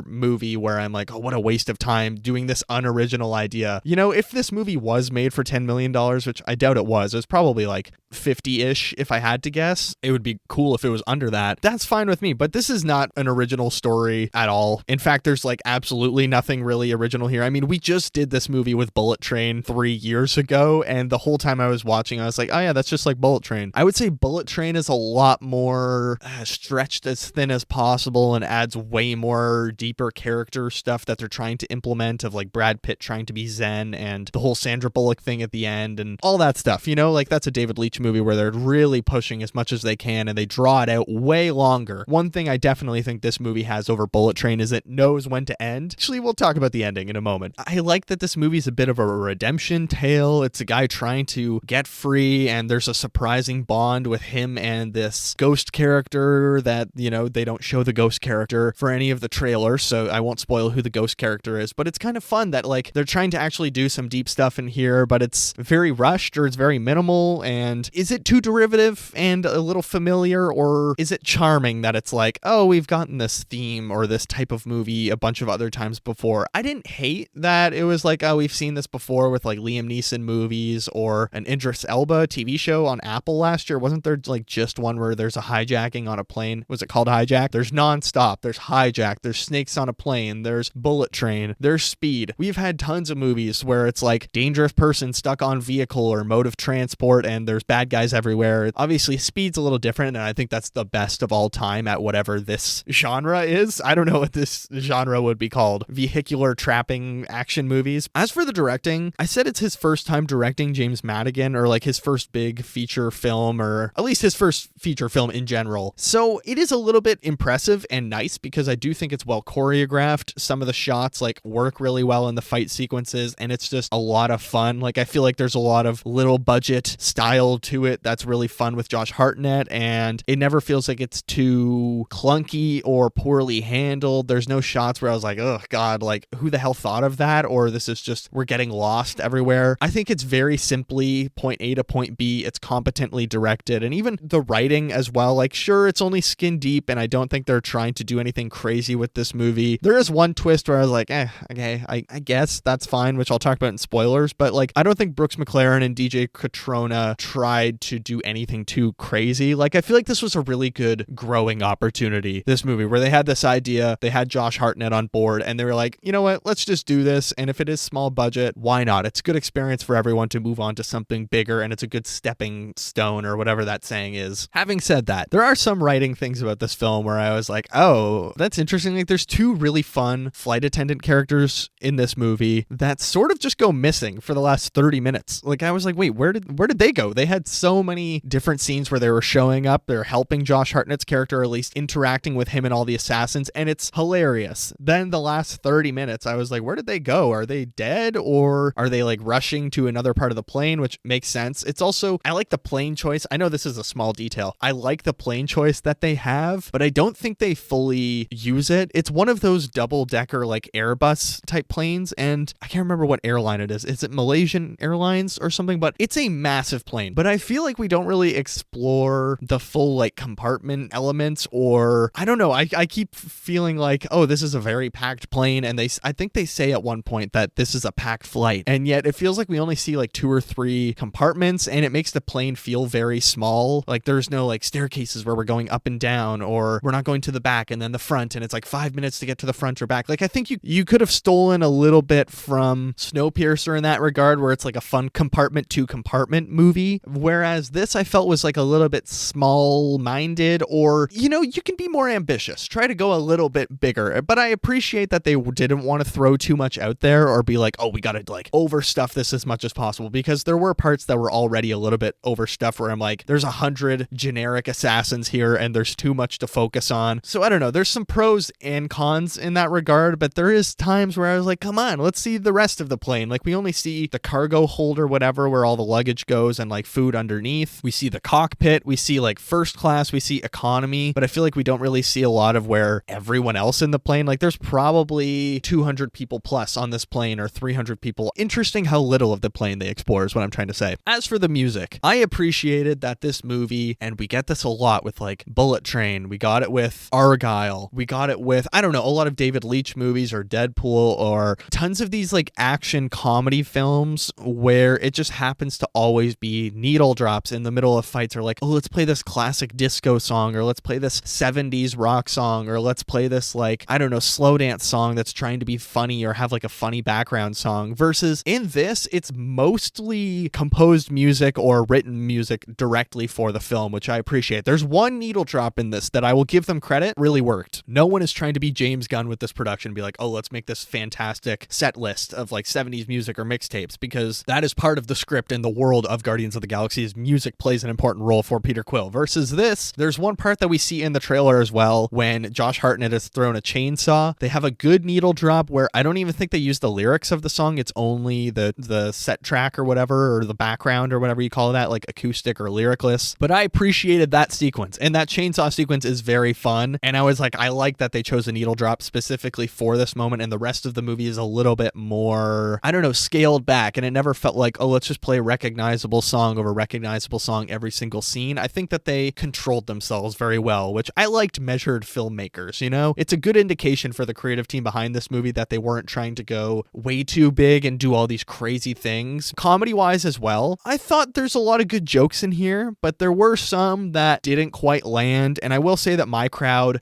movie where I'm like, oh, what a waste of time doing this unoriginal idea. You know, if this movie was made for $10 million, which I doubt it was probably like 50-ish if I had to guess. It would be cool if it was under that. That's fine with me, but this is not an original story at all. In fact, there's like absolutely nothing really original here. I mean, we just did this movie with Bullet Train 3 years ago, and the whole time I was watching, I was like, oh yeah, that's just like Bullet Train. I would say Bullet Train is a lot more stretched as thin as possible and adds way more deeper character stuff that they're trying to implement, of like Brad Pitt trying to be Zen and the whole Sandra Bullock thing at the end and all that stuff. You know, like that's a David Leitch movie where they're really pushing as much as they can and they draw it out way longer. One thing I definitely think this movie has over Bullet Train is it knows when to end. Actually, we'll talk about the ending in a moment. I like that this movie is a bit of a redemption tale. It's a guy trying to get free, and there's a surprising bond with him and this ghost character that, you know, they don't show the ghost character for any of the trailers, so I won't spoil who the ghost character is, but it's kind of fun that like they're trying to actually do some deep stuff in here, but it's very rushed or it's very minimal. And is it too derivative and a little familiar, or is it charming that it's like, oh, we've gotten this theme or this type of movie a bunch of other times before? I didn't hate that it was like, oh, we've seen this before with like Liam Neeson movies or an Idris Elba TV show on Apple last year. Wasn't there like just one where there's a hijacking on a plane? Was it called Hijack? There's NONSTOP, there's Hijack, there's Snakes on a Plane, there's Bullet Train, there's Speed. We've had tons of movies where it's like dangerous person stuck on vehicle or mode of transport and there's bad guys everywhere. Obviously, Speed's a little different, and I think that's the best of all time at whatever this genre is. I don't know what this genre would be called. Vehicular trapping action movies. As for the directing, I said it's his first time directing James Madigan, or like his first big feature film, or at least his first feature film in general. So it is a little bit impressive and nice because I do think it's well choreographed. Some of the shots like work really well in the fight sequences, and it's just a lot of fun. Like, I feel like there's a lot of little budget style to it that's really fun with Josh Hartnett, and it never feels like it's too clunky or poorly handled. There's no shots where I was like, oh god, like who the hell thought of that, or this is just we're getting lost everywhere. I think it's very simply point A to point B. It's competently directed, and even the writing as well. Like, sure, it's only skin deep, and I don't think they're trying to do anything crazy with this movie. There is one twist where I was like, okay, I guess that's fine, which I'll talk about in spoilers, but like, I don't think Brooks McLaren and DJ Catrona tried to do anything too crazy. Like, I feel like this was a really good growing opportunity, this movie, where they had this idea, they had Josh Hartnett on board, and they were like, you know what, let's just do this, and if it is small budget, why not? It's a good experience for everyone to move on to something bigger, and it's a good stepping stone, or whatever that saying is. Having said that, there are some writing things about this film where I was like, oh, that's interesting. Like, there's two really fun flight attendant characters in this movie that sort of just go missing for the last 30 minutes. Like, I was like, wait, where did they go? They had so many different scenes where they were showing up, they're helping Josh Hartnett's character, or at least interacting with him and all the assassins, and it's hilarious. Then the last 30 minutes, I was like, where did they go? Are they dead, or are they like rushing to another part of the plane, which makes sense. It's also, I like the plane choice. I know this is a small detail. I like the plane choice that they have, but I don't think they fully use it. It's one of those double-decker like Airbus type planes, and I can't remember what airline it is. Is it Malaysian Airlines or something? But it's a massive plane. But I feel like we don't really explore the full like compartment elements, or I don't know. I keep feeling like, oh, this is a very packed plane, and I think they say at one point that this is a packed flight, and yet it feels like we only see like 2 or 3 compartments, and it makes the plane feel very small. Like, there's no like staircases where we're going up and down, or we're not going to the back and then the front, and it's like 5 minutes to get to the front or back. Like, I think you could have stolen a little bit from Snowpiercer in that regard, where it's like a fun compartment to compartment movie Whereas this I felt was like a little bit small-minded, or, you know, you can be more ambitious. Try to go a little bit bigger. But I appreciate that they didn't want to throw too much out there or be like, oh, we got to like overstuff this as much as possible, because there were parts that were already a little bit overstuffed where I'm like, there's 100 generic assassins here and there's too much to focus on. So I don't know. There's some pros and cons in that regard, but there is times where I was like, come on, let's see the rest of the plane. Like, we only see the cargo hold or whatever where all the luggage goes and like food underneath. We see the cockpit, we see like first class, we see economy, but I feel like we don't really see a lot of where everyone else in the plane, like there's probably 200 people plus on this plane or 300 people. Interesting how little of the plane they explore is what I'm trying to say. As for the music, I appreciated that this movie, and we get this a lot with like Bullet Train, we got it with Argyle, we got it with, I don't know, a lot of David Leitch movies or Deadpool or tons of these like action comedy films where it just happens to always be needle drops in the middle of fights, or like, oh, let's play this classic disco song, or let's play this 70s rock song, or let's play this like, I don't know, slow dance song that's trying to be funny or have like a funny background song. Versus in this, it's mostly composed music or written music directly for the film, which I appreciate. There's one needle drop in this that I will give them credit really worked. No one is trying to be James Gunn with this production and be like, oh, let's make this fantastic set list of like 70s music or mixtapes, because that is part of the script and the world of Guardians of the Galaxy, is music plays an important role for Peter Quill. Versus this, there's one part that we see in the trailer as well when Josh Hartnett has thrown a chainsaw. They have a good needle drop where I don't even think they use the lyrics of the song. It's only the set track or whatever, or the background or whatever you call that, like acoustic or lyricless. But I appreciated that sequence, and that chainsaw sequence is very fun. And I was like, I like that they chose a needle drop specifically for this moment, and the rest of the movie is a little bit more, I don't know, scaled back, and it never felt like, oh, let's just play recognizable song over recognizable song every single scene. I think that they controlled themselves very well, which I liked measured filmmakers, you know? It's a good indication for the creative team behind this movie that they weren't trying to go way too big and do all these crazy things. Comedy-wise as well, I thought there's a lot of good jokes in here, but there were some that didn't quite land, and I will say that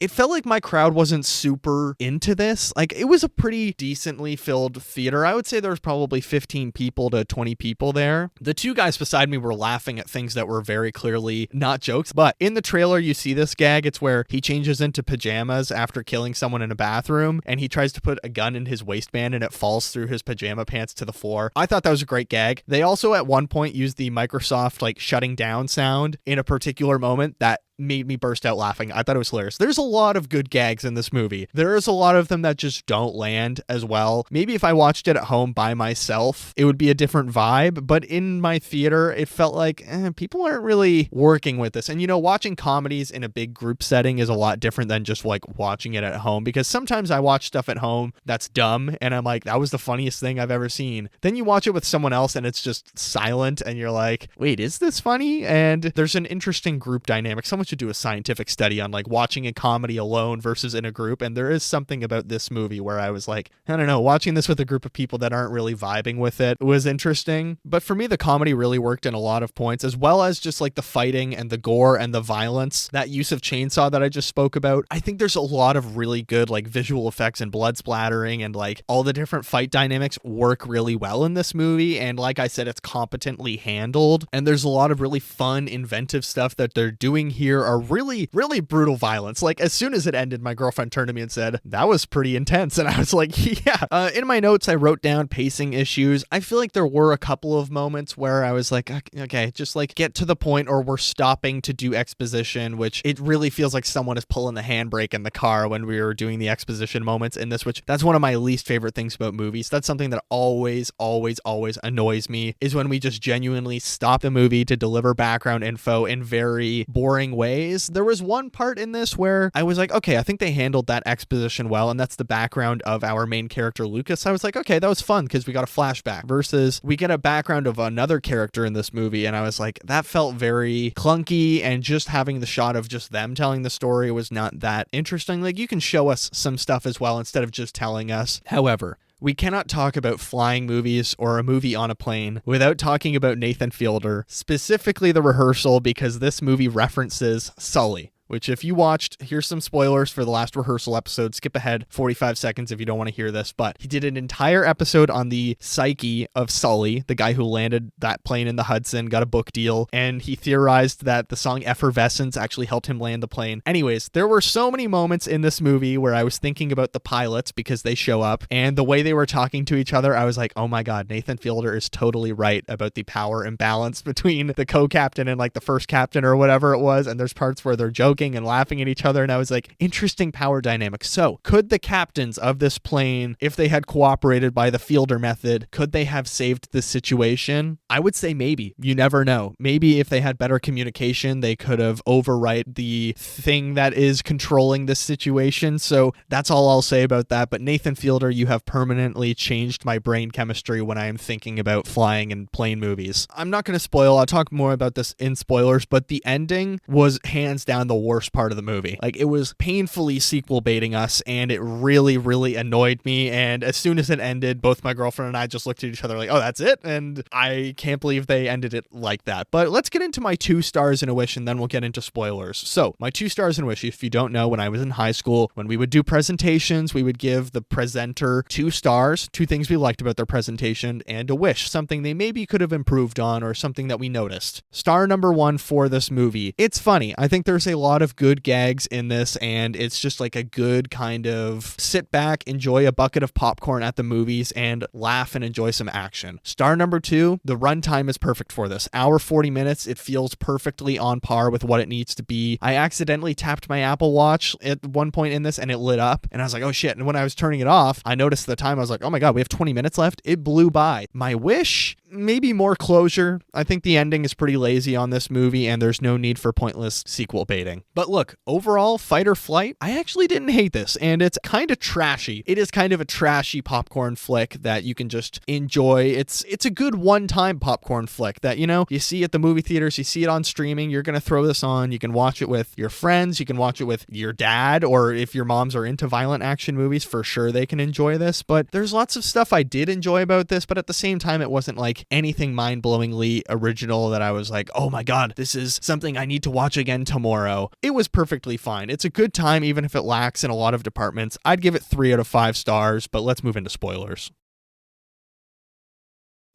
it felt like my crowd wasn't super into this. Like, it was a pretty decently filled theater. I would say there was probably 15 people to 20 people there. The two guys beside me were laughing at things that were very clearly not jokes, but in the trailer you see this gag. It's where he changes into pajamas after killing someone in a bathroom, and he tries to put a gun in his waistband and it falls through his pajama pants to the floor. I thought that was a great gag. They also at one point used the Microsoft like shutting down sound in a particular moment that made me burst out laughing. I thought it was hilarious. There's a lot of good gags in this movie. There's a lot of them that just don't land as well. Maybe if I watched it at home by myself, it would be a different vibe, but in my theater, it felt like people aren't really working with this. And you know, watching comedies in a big group setting is a lot different than just like watching it at home, because sometimes I watch stuff at home that's dumb and I'm like, that was the funniest thing I've ever seen. Then you watch it with someone else and it's just silent and you're like, wait, is this funny? And there's an interesting group dynamic. Someone should do a scientific study on like watching a comedy alone versus in a group, and there is something about this movie where I was like, I don't know, watching this with a group of people that aren't really vibing with it was interesting. But for me, the comedy really worked in a lot of points, as well as just like the fighting and the gore and the violence, that use of chainsaw that I just spoke about. I think there's a lot of really good like visual effects and blood splattering, and like all the different fight dynamics work really well in this movie, and like I said, it's competently handled, and there's a lot of really fun inventive stuff that they're doing here are really, really brutal violence. Like, as soon as it ended, my girlfriend turned to me and said, that was pretty intense. And I was like, yeah. In my notes, I wrote down pacing issues. I feel like there were a couple of moments where I was like, okay, just like get to the point, or we're stopping to do exposition, which it really feels like someone is pulling the handbrake in the car when we were doing the exposition moments in this, which that's one of my least favorite things about movies. That's something that always annoys me, is when we just genuinely stop the movie to deliver background info in very boring ways. There was one part in this where I was like, okay, I think they handled that exposition well, and that's the background of our main character, Lucas. I was like, okay, that was fun because we got a flashback, versus we get a background of another character in this movie, and I was like, that felt very clunky, and just having the shot of just them telling the story was not that interesting. Like, you can show us some stuff as well instead of just telling us. However, we cannot talk about flying movies or a movie on a plane without talking about Nathan Fielder, specifically The Rehearsal, because this movie references Sully, which if you watched, here's some spoilers for the last rehearsal episode. Skip ahead 45 seconds if you don't want to hear this, but he did an entire episode on the psyche of Sully, the guy who landed that plane in the Hudson, got a book deal, and he theorized that the song Effervescence actually helped him land the plane. Anyways, there were so many moments in this movie where I was thinking about the pilots because they show up, and the way they were talking to each other, I was like, oh my god, Nathan Fielder is totally right about the power imbalance between the co-captain and like the first captain or whatever it was, and there's parts where they're joking and laughing at each other, and I was like, interesting power dynamic. So, could the captains of this plane, if they had cooperated by the Fielder method, could they have saved the situation? I would say maybe. You never know. Maybe if they had better communication, they could have overwrite the thing that is controlling this situation. So that's all I'll say about that. But Nathan Fielder, you have permanently changed my brain chemistry when I am thinking about flying and plane movies. I'm not going to spoil. I'll talk more about this in spoilers, but the ending was hands down the worst part of the movie. Like, it was painfully sequel baiting us, and it really, really annoyed me. And as soon as it ended, both my girlfriend and I just looked at each other like, oh, that's it? And I can't believe they ended it like that. But let's get into my 2 stars and a wish, and then we'll get into spoilers. So my 2 stars and a wish, if you don't know, when I was in high school, when we would do presentations, we would give the presenter 2 stars, 2 things we liked about their presentation, and a wish, something they maybe could have improved on or something that we noticed. Star number 1 for this movie. It's funny. I think there's a lot of good gags in this, and it's just like a good kind of sit back, enjoy a bucket of popcorn at the movies, and laugh and enjoy some action. Star number 2, the runtime is perfect for this. Hour 40 minutes, it feels perfectly on par with what it needs to be. I accidentally tapped my Apple Watch at one point in this, and it lit up, and I was like, oh shit. And when I was turning it off, I noticed the time. I was like, oh my god, we have 20 minutes left. It blew by. My wish, maybe more closure. I think the ending is pretty lazy on this movie, and there's no need for pointless sequel baiting. But look, overall, Fight or Flight, I actually didn't hate this, and it's kind of trashy. It is kind of a trashy popcorn flick that you can just enjoy. It's a good one-time popcorn flick that, you know, you see at the movie theaters, you see it on streaming, you're gonna throw this on, you can watch it with your friends, you can watch it with your dad, or if your moms are into violent action movies, for sure they can enjoy this. But there's lots of stuff I did enjoy about this, but at the same time, it wasn't like anything mind-blowingly original that I was like, oh my god, this is something I need to watch again tomorrow. It was perfectly fine. It's a good time, even if it lacks in a lot of departments. I'd give it 3 out of 5 stars, but let's move into spoilers.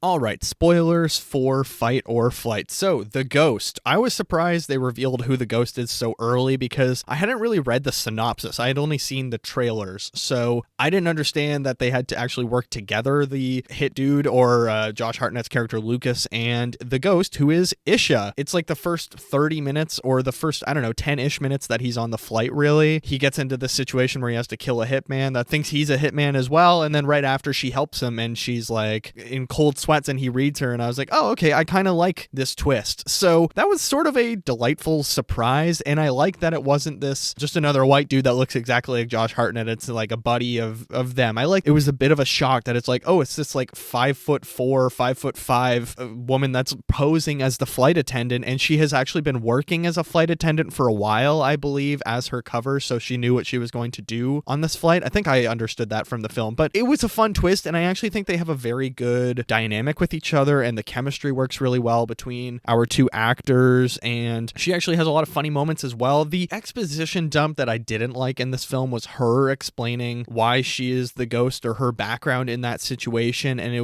All right, spoilers for Fight or Flight. So, the ghost. I was surprised they revealed who the ghost is so early because I hadn't really read the synopsis. I had only seen the trailers. So, I didn't understand that they had to actually work together, the hit dude or Josh Hartnett's character Lucas and the ghost, who is Isha. It's like the first 30 minutes or the first, 10-ish minutes that he's on the flight, really. He gets into this situation where he has to kill a hitman that thinks he's a hitman as well. And then right after, she helps him and she's like in cold sweats, and he reads her, and I was like, oh, okay, I kind of like this twist. So that was sort of a delightful surprise, and I like that it wasn't this just another white dude that looks exactly like Josh Hartnett. It's like a buddy of them. I like it was a bit of a shock that it's like, oh, it's this like 5'4", 5'5" woman that's posing as the flight attendant, and she has actually been working as a flight attendant for a while, I believe, as her cover, so she knew what she was going to do on this flight. I think I understood that from the film, but it was a fun twist, and I actually think they have a very good dynamic with each other, and the chemistry works really well between our 2 actors, and she actually has a lot of funny moments as well. The exposition dump that I didn't like in this film was her explaining why she is the ghost or her background in that situation, and it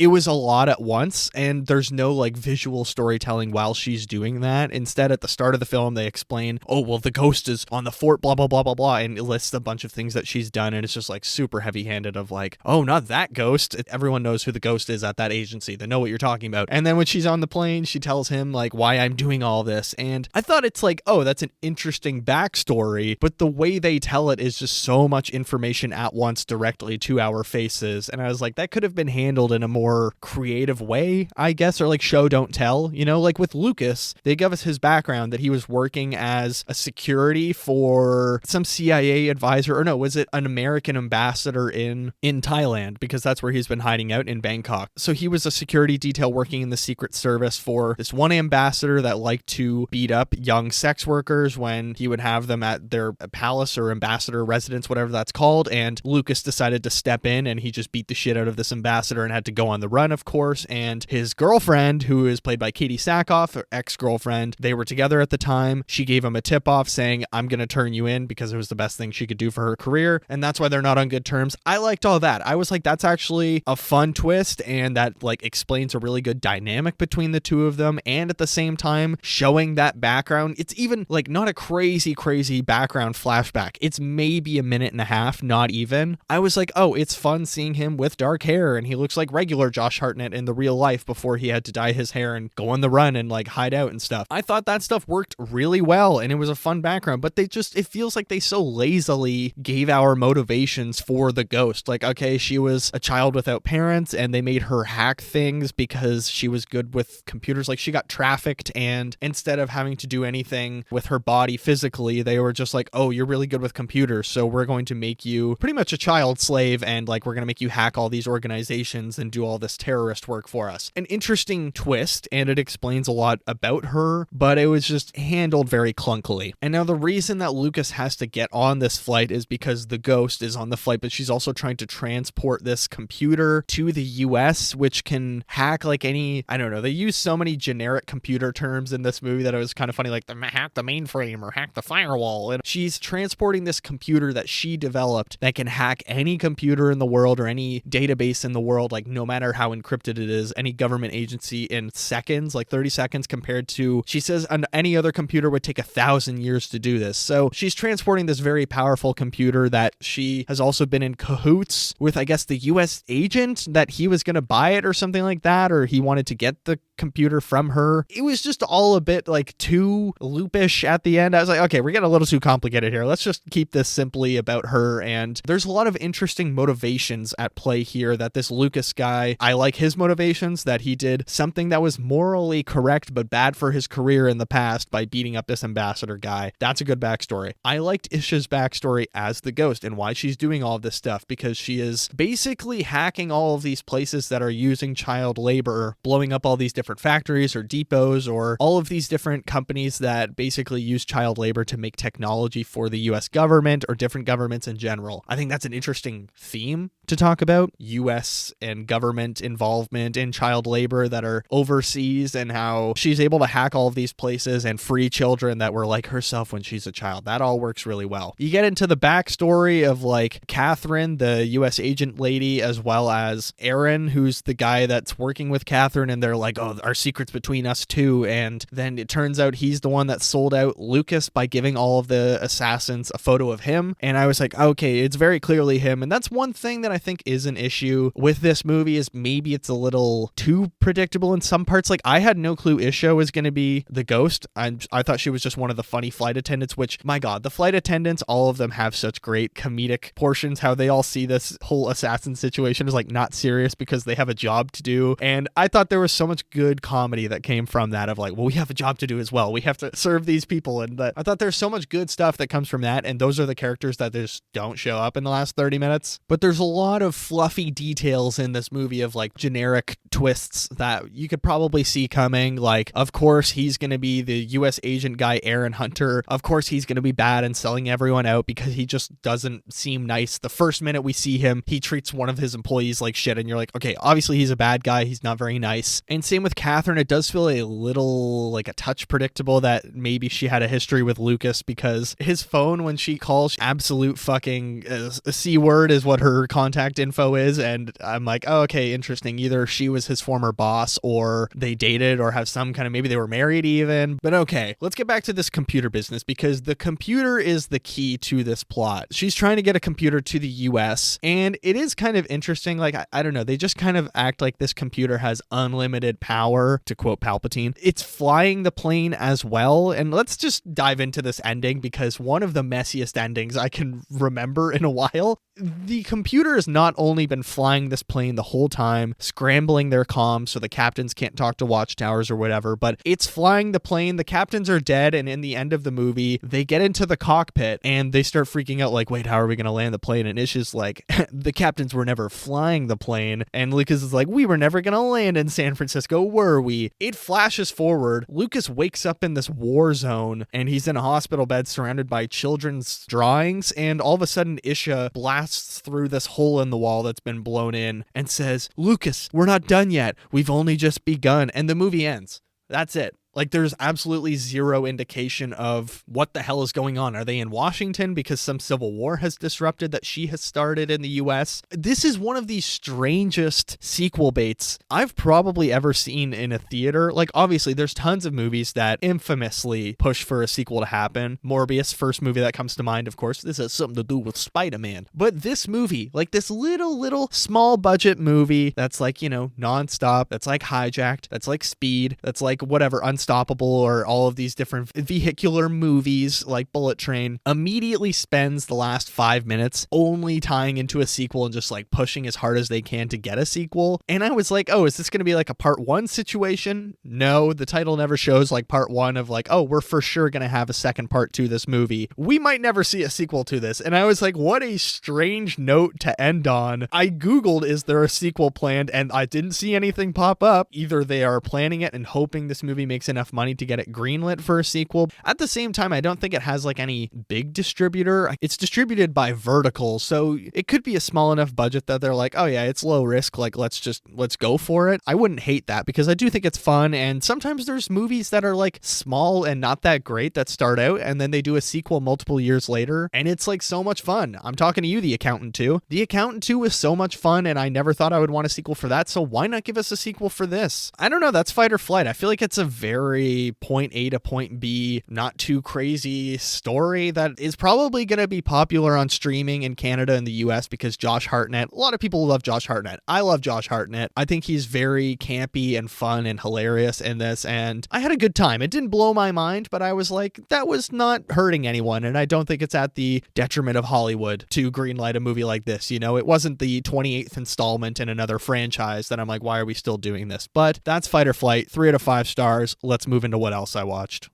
was a lot at once, and there's no like visual storytelling while she's doing that. Instead, at the start of the film, they explain, oh, well, the ghost is on the fort, blah, blah, blah, blah, blah, and it lists a bunch of things that she's done, and it's just like super heavy-handed of like, oh, not that ghost. Everyone knows who the ghost is at that agency. They know what you're talking about. And then when she's on the plane, she tells him like why I'm doing all this. And I thought it's like, oh, that's an interesting backstory, but the way they tell it is just so much information at once directly to our faces. And I was like, that could have been handled in a more creative way, I guess, or like show don't tell, you know, like with Lucas, they give us his background that he was working as a security for some CIA advisor, or no, was it an American ambassador in Thailand, because that's where he's been hiding out in Bangkok. So So he was a security detail working in the Secret Service for this one ambassador that liked to beat up young sex workers when he would have them at their palace or ambassador residence, whatever that's called. And Lucas decided to step in and he just beat the shit out of this ambassador and had to go on the run, of course. And his girlfriend, who is played by Katie Sackhoff, her ex-girlfriend, they were together at the time. She gave him a tip-off saying, I'm going to turn you in because it was the best thing she could do for her career. And that's why they're not on good terms. I liked all that. I was like, that's actually a fun twist, and that like explains a really good dynamic between the two of them. And at the same time, showing that background, it's even like not a crazy background flashback. It's maybe a minute and a half, not even. I was like, oh, it's fun seeing him with dark hair, and he looks like regular Josh Hartnett in the real life before he had to dye his hair and go on the run and like hide out and stuff. I thought that stuff worked really well, and it was a fun background, but it feels like they so lazily gave our motivations for the ghost. Like, okay, she was a child without parents, and they made her hack things because she was good with computers. Like, she got trafficked, and instead of having to do anything with her body physically, they were just like, oh, you're really good with computers, so we're going to make you pretty much a child slave, and like we're going to make you hack all these organizations and do all this terrorist work for us. An interesting twist, and it explains a lot about her, but it was just handled very clunkily. And now the reason that Lucas has to get on this flight is because the ghost is on the flight, but she's also trying to transport this computer to the US, which can hack like any, I don't know, they use so many generic computer terms in this movie that it was kind of funny, like hack the mainframe or hack the firewall. And she's transporting this computer that she developed that can hack any computer in the world or any database in the world, like no matter how encrypted it is, any government agency in seconds, like 30 seconds, compared to, she says, any other computer would take 1,000 years to do this. So she's transporting this very powerful computer that she has also been in cahoots with, I guess, the US agent that he was going to buy it or something like that, or he wanted to get the computer from her. It was just all a bit like too loopish at the end. I was like, okay, we're getting a little too complicated here. Let's just keep this simply about her. And there's a lot of interesting motivations at play here that this Lucas guy, I like his motivations, that he did something that was morally correct but bad for his career in the past by beating up this ambassador guy. That's a good backstory. I liked Isha's backstory as the ghost and why she's doing all of this stuff, because she is basically hacking all of these places that are using child labor, blowing up all these different factories or depots or all of these different companies that basically use child labor to make technology for the US government or different governments in general. I think that's an interesting theme to talk about, US and government involvement in child labor that are overseas, and how she's able to hack all of these places and free children that were like herself when she's a child. That all works really well. You get into the backstory of like Catherine, the US agent lady, as well as Aaron, who's the guy that's working with Catherine, and they're like, oh, our secret's between us two. And then it turns out he's the one that sold out Lucas by giving all of the assassins a photo of him. And I was like, okay, it's very clearly him. And that's one thing that I think is an issue with this movie, is maybe it's a little too predictable in some parts. Like, I had no clue Isha was going to be the ghost. I thought she was just one of the funny flight attendants, which, my God, the flight attendants, all of them have such great comedic portions, how they all see this whole assassin situation as like not serious because they have a job to do. And I thought there was so much good comedy that came from that, of like, well, we have a job to do as well. We have to serve these people. And I thought there's so much good stuff that comes from that. And those are the characters that just don't show up in the last 30 minutes. But there's a lot of fluffy details in this movie of like generic twists that you could probably see coming. Like, of course, he's going to be the US agent guy, Aaron Hunter. Of course, he's going to be bad and selling everyone out because he just doesn't seem nice. The first minute we see him, he treats one of his employees like shit. And you're like, okay, obviously he's a bad guy. He's not very nice. And same with Catherine. It does feel a little like a touch predictable that maybe she had a history with Lucas, because his phone, when she calls, absolute fucking a C word is what her contact info is. And I'm like, oh, okay, interesting. Either she was his former boss, or they dated, or have some kind of, maybe they were married even. But okay, let's get back to this computer business, because the computer is the key to this plot. She's trying to get a computer to the US, and it is kind of interesting. Like, I don't know, they just kind of act like this computer has unlimited power, to quote Palpatine. It's flying the plane as well. And let's just dive into this ending, because one of the messiest endings I can remember in a while. the computer has not only been flying this plane the whole time, scrambling their comms so the captains can't talk to watchtowers or whatever, but it's flying the plane. The captains are dead, and in the end of the movie, they get into the cockpit and they start freaking out like, wait, how are we going to land the plane? And Ish is like, the captains were never flying the plane. And Lucas is like, we were never going to land in San Francisco, were we? It flashes forward. Lucas wakes up in this war zone and he's in a hospital bed surrounded by children's drawings. And all of a sudden, Isha blasts through this hole in the wall that's been blown in and says, Lucas, we're not done yet. We've only just begun. And the movie ends. That's it. Like, there's absolutely zero indication of what the hell is going on. Are they in Washington because some civil war has disrupted that she has started in the US? This is one of the strangest sequel baits I've probably ever seen in a theater. Like, obviously, there's tons of movies that infamously push for a sequel to happen. Morbius, first movie that comes to mind, of course. This has something to do with Spider-Man. But this movie, like this little small budget movie that's like, you know, NONSTOP, that's like Hijacked, that's like Speed, that's like whatever, Unstoppable, or all of these different vehicular movies like Bullet Train, immediately spends the last 5 minutes only tying into a sequel and just like pushing as hard as they can to get a sequel. And I was like, oh, is this going to be like a part 1 situation? No, the title never shows like part 1 of like, oh, we're for sure going to have a second part to this movie. We might never see a sequel to this. And I was like, what a strange note to end on. I Googled, is there a sequel planned? And I didn't see anything pop up. Either they are planning it and hoping this movie makes enough money to get it greenlit for a sequel. At the same time, I don't think it has like any big distributor. It's distributed by Vertical, so it could be a small enough budget that they're like, oh yeah, it's low risk, like let's go for it. I wouldn't hate that because I do think it's fun, and sometimes there's movies that are like small and not that great that start out and then they do a sequel multiple years later and it's like so much fun. I'm talking to you, The Accountant 2. The Accountant 2 is so much fun and I never thought I would want a sequel for that, so why not give us a sequel for this? I don't know, that's fight or flight. I feel like it's a very point A to point B, not too crazy story that is probably going to be popular on streaming in Canada and the US because Josh Hartnett, a lot of people love Josh Hartnett. I love Josh Hartnett. I think he's very campy and fun and hilarious in this, and I had a good time. It didn't blow my mind, but I was like, that was not hurting anyone, and I don't think it's at the detriment of Hollywood to greenlight a movie like this. You know, it wasn't the 28th installment in another franchise that I'm like, why are we still doing this? But that's fight or flight. 3 out of 5 stars. Let's move into what else I watched.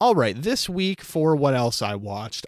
All right, this week for what else I watched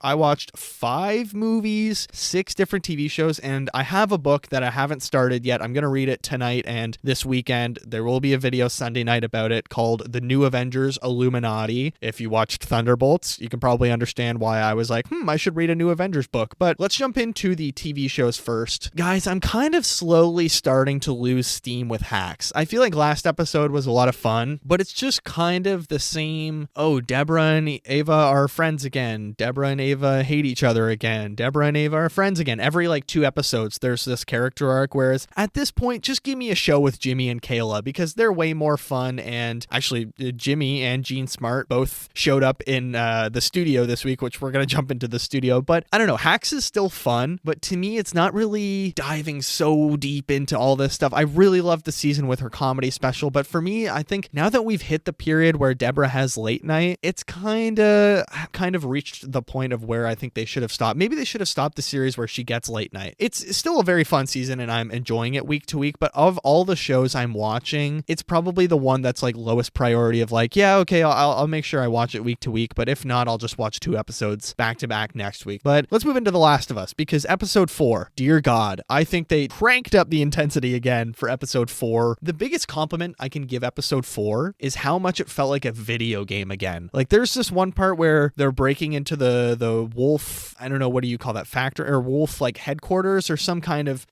5 movies, 6 different TV shows, and I have a book that I haven't started yet. I'm going to read it tonight and this weekend. There will be a video Sunday night about it called The New Avengers Illuminati. If you watched Thunderbolts, you can probably understand why I was like, I should read a New Avengers book. But let's jump into the TV shows first. Guys, I'm kind of slowly starting to lose steam with Hacks. I feel like last episode was a lot of fun, but it's just kind of the same, oh, Deborah and Ava are friends again. Deborah and Ava hate each other again. Deborah and Ava are friends again. Every like 2 episodes, there's this character arc, whereas at this point, just give me a show with Jimmy and Kayla because they're way more fun. And actually, Jimmy and Gene Smart both showed up in the studio this week, which we're going to jump into the studio. But I don't know, Hacks is still fun, but to me, it's not really diving so deep into all this stuff. I really love the season with her comedy special, but for me, I think now that we've hit the period where Deborah has late night, it's kind of reached the point of where I think they should have stopped. Maybe they should have stopped the series where she gets late night. It's still a very fun season and I'm enjoying it week to week, but of all the shows I'm watching, it's probably the one that's like lowest priority of like, yeah, okay, I'll make sure I watch it week to week, but if not, I'll just watch 2 episodes back to back next week. But let's move into The Last of Us because episode 4, dear God, I think they cranked up the intensity again for episode 4. The biggest compliment I can give episode 4 is how much it felt like a video game again. Like there's this one part where they're breaking into the wolf, I don't know, what do you call that, factory or wolf like headquarters or some kind of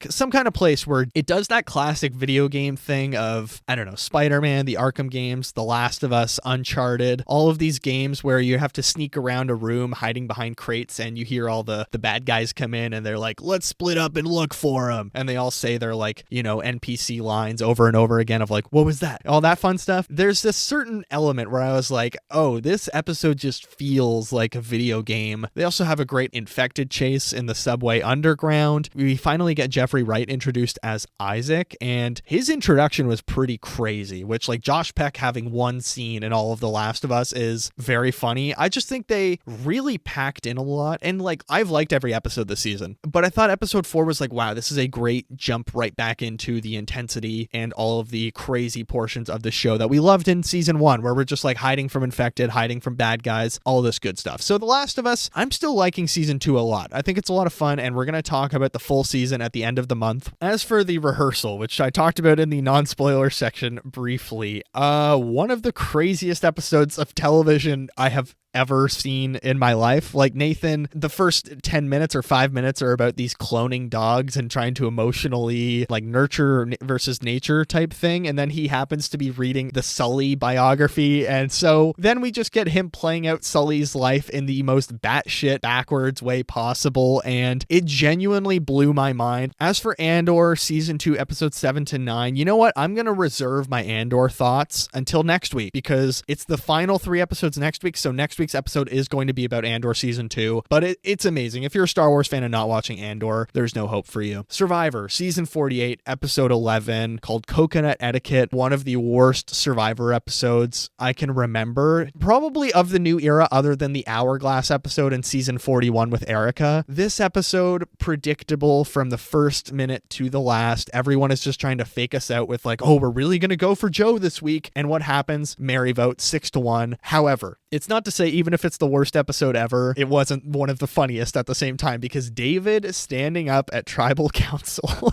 place where it does that classic video game thing of, I don't know, Spider-Man, the Arkham games, The Last of Us, Uncharted, all of these games where you have to sneak around a room hiding behind crates and you hear all the bad guys come in and they're like, let's split up and look for them. And they all say their like, you know, NPC lines over and over again of like, what was that? All that fun stuff. There's this certain element where I was like, oh, this episode just feels like a video game. They also have a great infected chase in the subway underground. We finally get Jeffrey Wright introduced as Isaac, and his introduction was pretty crazy, which like Josh Peck having one scene in all of The Last of Us is very funny. I just think they really packed in a lot, and like I've liked every episode this season, but I thought episode 4 was like, wow, this is a great jump right back into the intensity and all of the crazy portions of the show that we loved in season 1, where we're just like hiding from infected, hiding from bad guys, all this good stuff. So The Last of Us, I'm still liking season 2 a lot. I think it's a lot of fun, and we're going to talk about the full season at the end of the month. As for the rehearsal, which I talked about in the non-spoiler section briefly, one of the craziest episodes of television I have ever seen in my life. Like Nathan, the first 10 minutes or 5 minutes are about these cloning dogs and trying to emotionally like nurture versus nature type thing. And then he happens to be reading the Sully biography. And so then we just get him playing out Sully's life in the most batshit backwards way possible. And it genuinely blew my mind. As for Andor season 2, episodes 7 to 9, you know what? I'm going to reserve my Andor thoughts until next week because it's the final 3 episodes next week. So next week's episode is going to be about Andor season 2, but it's amazing. If you're a Star Wars fan and not watching Andor, there's no hope for you. Survivor season 48, episode 11, called Coconut Etiquette, one of the worst Survivor episodes I can remember, probably of the new era other than the Hourglass episode in season 41 with Erica. This episode, predictable from the first minute to the last. Everyone is just trying to fake us out with like, oh, we're really going to go for Joe this week. And what happens? Mary votes 6-1. However, it's not to say even if it's the worst episode ever, it wasn't one of the funniest at the same time, because David standing up at tribal council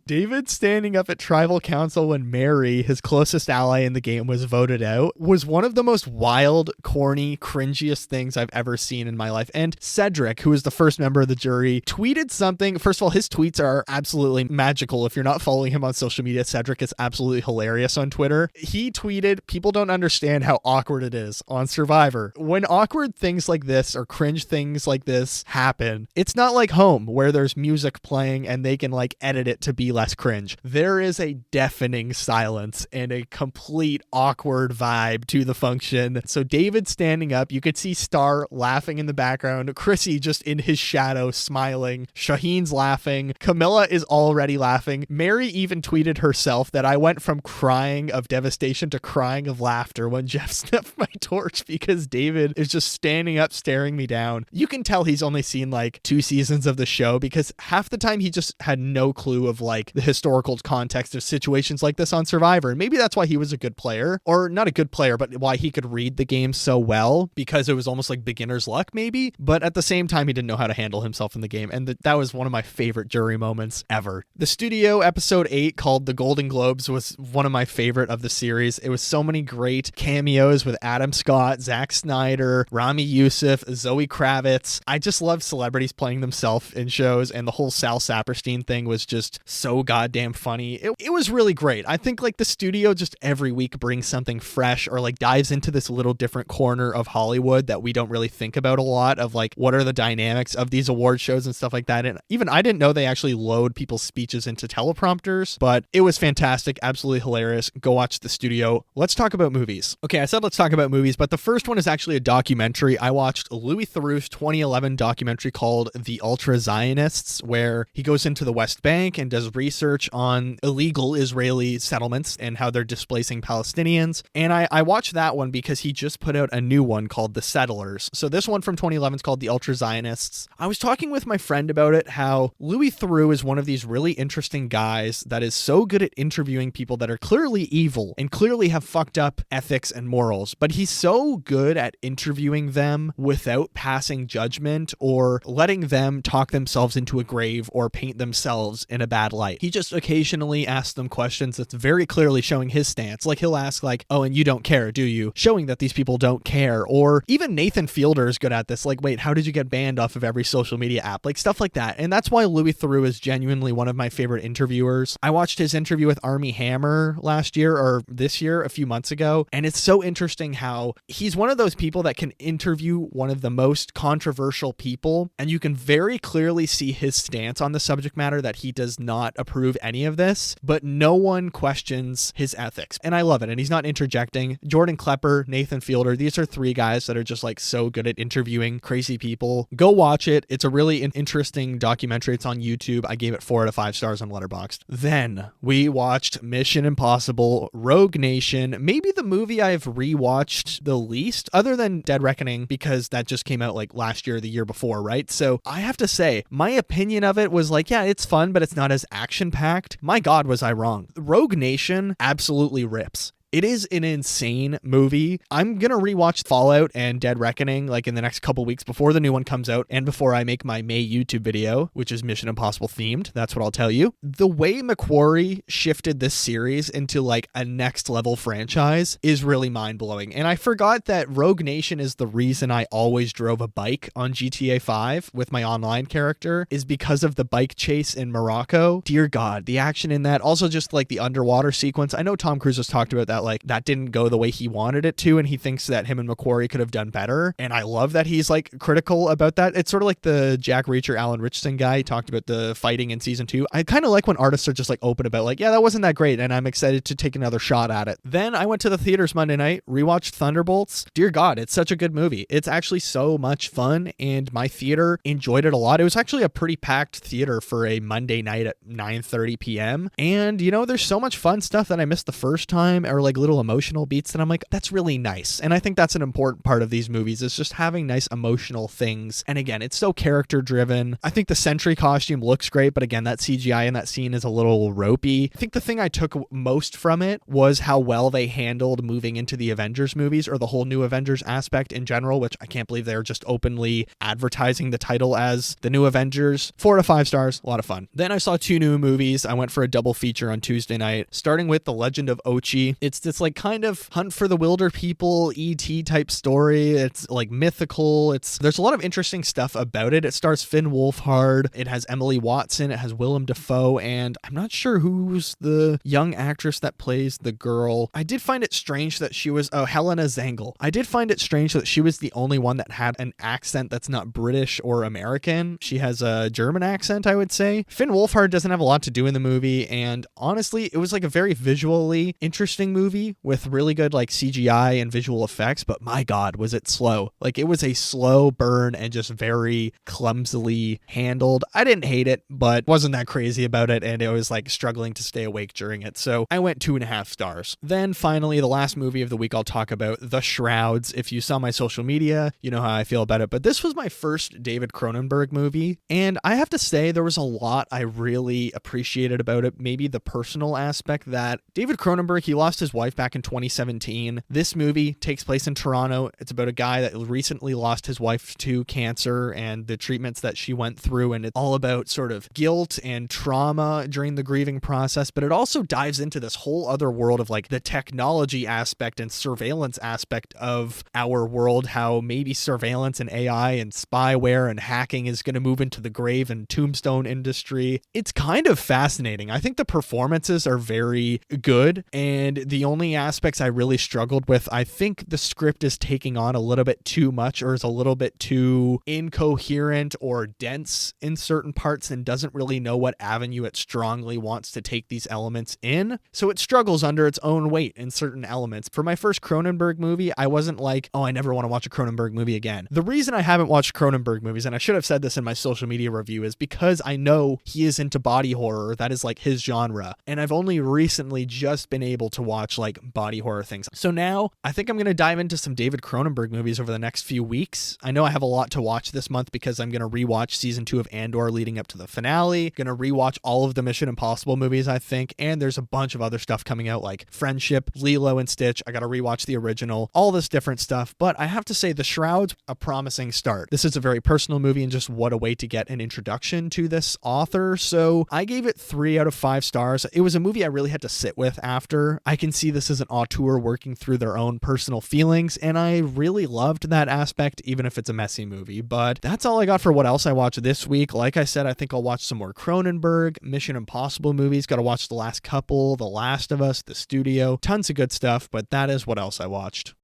David standing up at tribal council when Mary, his closest ally in the game, was voted out was one of the most wild, corny, cringiest things I've ever seen in my life. And Cedric, who was the first member of the jury, tweeted something. First of all, his tweets are absolutely magical. If you're not following him on social media, Cedric is absolutely hilarious on Twitter. He tweeted, "People don't understand how awkward it is on Survivor. When awkward things like this or cringe things like this happen, it's not like home where there's music playing and they can like edit it to be less cringe. There is a deafening silence and a complete awkward vibe to the function." So David standing up, you could see Star laughing in the background, Chrissy just in his shadow smiling, Shaheen's laughing, Camilla is already laughing. Mary even tweeted herself that I went from crying of devastation to crying of laughter when Jeff snuffed my torch because David is just standing up staring me down. You can tell he's only seen like 2 seasons of the show because half the time he just had no clue of like the historical context of situations like this on Survivor. And maybe that's why he was a good player, or not a good player, but why he could read the game so well, because it was almost like beginner's luck maybe. But at the same time, he didn't know how to handle himself in the game. And that was one of my favorite jury moments ever. The studio episode 8 called The Golden Globes was one of my favorite of the series. It was so many great cameos with Adam Scott, Zack Snyder, Rami Youssef, Zoe Kravitz. I just love celebrities playing themselves in shows, and the whole Sal Saperstein thing was just so goddamn funny. It was really great. I think like the studio just every week brings something fresh or like dives into this little different corner of Hollywood that we don't really think about a lot, of like what are the dynamics of these award shows and stuff like that. And even I didn't know they actually load people's speeches into teleprompters, but it was fantastic. Absolutely hilarious. Go watch the studio. Let's talk about movies. Okay, I said let's talk about movies, but the first one is actually a documentary. I watched Louis Theroux's 2011 documentary called The Ultra Zionists, where he goes into the West Bank and does research on illegal Israeli settlements and how they're displacing Palestinians. And I watched that one because he just put out a new one called The Settlers. So this one from 2011 is called The Ultra Zionists. I was talking with my friend about it, how Louis Theroux is one of these really interesting guys that is so good at interviewing people that are clearly evil and clearly have fucked up ethics and morals, but he's so good at interviewing them without passing judgment or letting them talk themselves into a grave or paint themselves in a bad light. He just occasionally asks them questions that's very clearly showing his stance. Like he'll ask like, "Oh, and you don't care, do you?" Showing that these people don't care. Or even Nathan Fielder is good at this. Like, "Wait, how did you get banned off of every social media app?" Like stuff like that. And that's why Louis Theroux is genuinely one of my favorite interviewers. I watched his interview with Armie Hammer last year or this year, a few months ago. And it's so interesting how he's one of those people that can interview one of the most controversial people, and you can very clearly see his stance on the subject matter, that he does not approve any of this, but no one questions his ethics. And I love it. And he's not interjecting. Jordan Klepper, Nathan Fielder, these are three guys that are just like so good at interviewing crazy people. Go watch it. It's a really interesting documentary. It's on YouTube. I gave it 4 out of 5 stars on Letterboxd. Then we watched Mission Impossible Rogue Nation, maybe the movie I've rewatched the least, other than Dead Reckoning, because that just came out like last year or the year before, right? So I have to say, my opinion of it was like, yeah, it's fun, but it's not as action-packed. My God, was I wrong. Rogue Nation absolutely rips. It is an insane movie. I'm going to rewatch Fallout and Dead Reckoning like in the next couple weeks before the new one comes out and before I make my May YouTube video, which is Mission Impossible themed. That's what I'll tell you. The way McQuarrie shifted this series into like a next level franchise is really mind blowing. And I forgot that Rogue Nation is the reason I always drove a bike on GTA 5 with my online character, is because of the bike chase in Morocco. Dear God, the action in that. Also just like the underwater sequence. I know Tom Cruise has talked about that. Like that didn't go the way he wanted it to, and he thinks that him and McQuarrie could have done better. And I love that he's like critical about that. It's sort of like the Jack Reacher, Alan Richardson guy. He talked about the fighting in season 2. I kind of like when artists are just like open about like, yeah, that wasn't that great, and I'm excited to take another shot at it. Then I went to the theaters Monday night, rewatched Thunderbolts. Dear God, it's such a good movie. It's actually so much fun, and my theater enjoyed it a lot. It was actually a pretty packed theater for a Monday night at 9:30 p.m. And you know, there's so much fun stuff that I missed the first time, or like little emotional beats that I'm like, that's really nice. And I think that's an important part of these movies, is just having nice emotional things. And again, it's so character driven. I think the Sentry costume looks great, but again, that CGI in that scene is a little ropey. I think the thing I took most from it was how well they handled moving into the Avengers movies, or the whole new Avengers aspect in general, which I can't believe they're just openly advertising the title as the new Avengers. 4 out of 5 stars, a lot of fun. Then I saw 2 new movies. I went for a double feature on Tuesday night, starting with The Legend of Ochi. It's this like kind of Hunt for the Wilder People, E.T. type story. It's like mythical. There's a lot of interesting stuff about it. It stars Finn Wolfhard. It has Emily Watson. It has Willem Dafoe, and I'm not sure who's the young actress that plays the girl. I did find it strange that she was Helena Zengel. I did find it strange that she was the only one that had an accent that's not British or American. She has a German accent, I would say. Finn Wolfhard doesn't have a lot to do in the movie, and honestly, it was like a very visually interesting movie with really good like CGI and visual effects, but my God, was it slow. Like it was a slow burn and just very clumsily handled. I didn't hate it, but wasn't that crazy about it, and it was like struggling to stay awake during it. So I went 2.5 stars. Then finally, the last movie of the week I'll talk about, The Shrouds. If you saw my social media, you know how I feel about it, but this was my first David Cronenberg movie, and I have to say there was a lot I really appreciated about it. Maybe the personal aspect that David Cronenberg, he lost his wife back in 2017. This movie takes place in Toronto. It's about a guy that recently lost his wife to cancer and the treatments that she went through, and it's all about sort of guilt and trauma during the grieving process, but it also dives into this whole other world of like the technology aspect and surveillance aspect of our world, how maybe surveillance and AI and spyware and hacking is going to move into the grave and tombstone industry. It's kind of fascinating. I think the performances are very good, and the only aspects I really struggled with, I think the script is taking on a little bit too much, or is a little bit too incoherent or dense in certain parts, and doesn't really know what avenue it strongly wants to take these elements in. So it struggles under its own weight in certain elements. For my first Cronenberg movie, I wasn't like, oh, I never want to watch a Cronenberg movie again. The reason I haven't watched Cronenberg movies, and I should have said this in my social media review, is because I know he is into body horror. That is like his genre. And I've only recently just been able to watch like body horror things. So now I think I'm going to dive into some David Cronenberg movies over the next few weeks. I know I have a lot to watch this month because I'm going to rewatch season 2 of Andor leading up to the finale. Going to rewatch all of the Mission Impossible movies, I think. And there's a bunch of other stuff coming out like Friendship, Lilo and Stitch. I got to rewatch the original, all this different stuff. But I have to say, The Shrouds, a promising start. This is a very personal movie, and just what a way to get an introduction to this author. So I gave it 3 out of 5 stars. It was a movie I really had to sit with after. I can see this as an auteur working through their own personal feelings, and I really loved that aspect, even if it's a messy movie. But that's all I got for what else I watched this week. Like I said, I think I'll watch some more Cronenberg, Mission Impossible movies. Got to watch The Last Couple, The Last of Us, The Studio. Tons of good stuff, but that is what else I watched.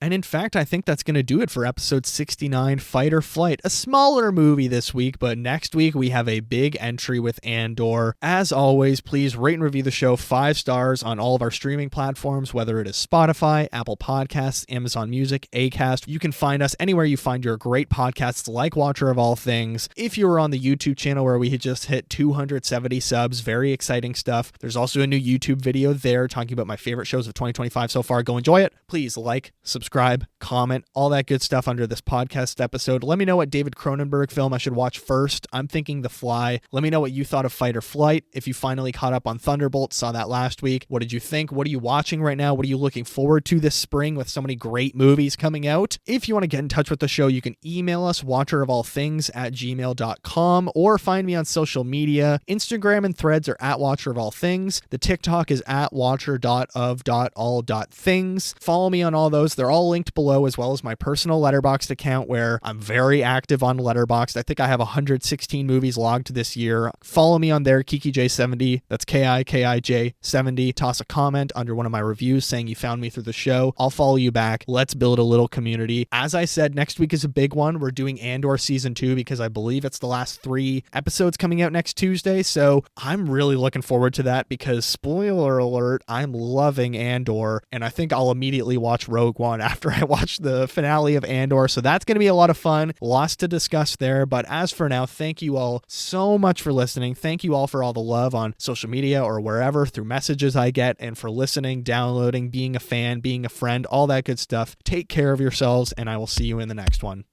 And in fact, I think that's going to do it for episode 69, Fight or Flight. A smaller movie this week, but next week we have a big entry with Andor. As always, please rate and review the show 5 stars on all of our streaming platforms, whether it is Spotify, Apple Podcasts, Amazon Music, Acast. You can find us anywhere you find your great podcasts like Watcher of All Things. If you were on the YouTube channel where we had just hit 270 subs, very exciting stuff. There's also a new YouTube video there talking about my favorite shows of 2025 so far. Go enjoy it. Please like, subscribe, comment, all that good stuff under this podcast episode. Let me know what David Cronenberg film I should watch first. I'm thinking The Fly. Let me know what you thought of Fight or Flight. If you finally caught up on Thunderbolt, saw that last week. What did you think? What are you watching right now? What are you looking forward to this spring with so many great movies coming out? If you want to get in touch with the show, you can email us, watcherofallthings@gmail.com, or find me on social media. Instagram and Threads are at Watcher of All Things. The TikTok is at watcher.of.all.things. Follow me on all those. They're all linked below, as well as my personal Letterboxd account where I'm very active on Letterboxd. I think I have 116 movies logged this year. Follow me on there, KikiJ70. That's KIKIJ70. Toss a comment under one of my reviews saying you found me through the show. I'll follow you back. Let's build a little community. As I said, next week is a big one. We're doing Andor Season 2 because I believe it's the last 3 episodes coming out next Tuesday. So I'm really looking forward to that because, spoiler alert, I'm loving Andor, and I think I'll immediately watch Rogue One after I watch the finale of Andor. So that's going to be a lot of fun. Lots to discuss there. But as for now, thank you all so much for listening. Thank you all for all the love on social media or wherever through messages I get, and for listening, downloading, being a fan, being a friend, all that good stuff. Take care of yourselves, and I will see you in the next one.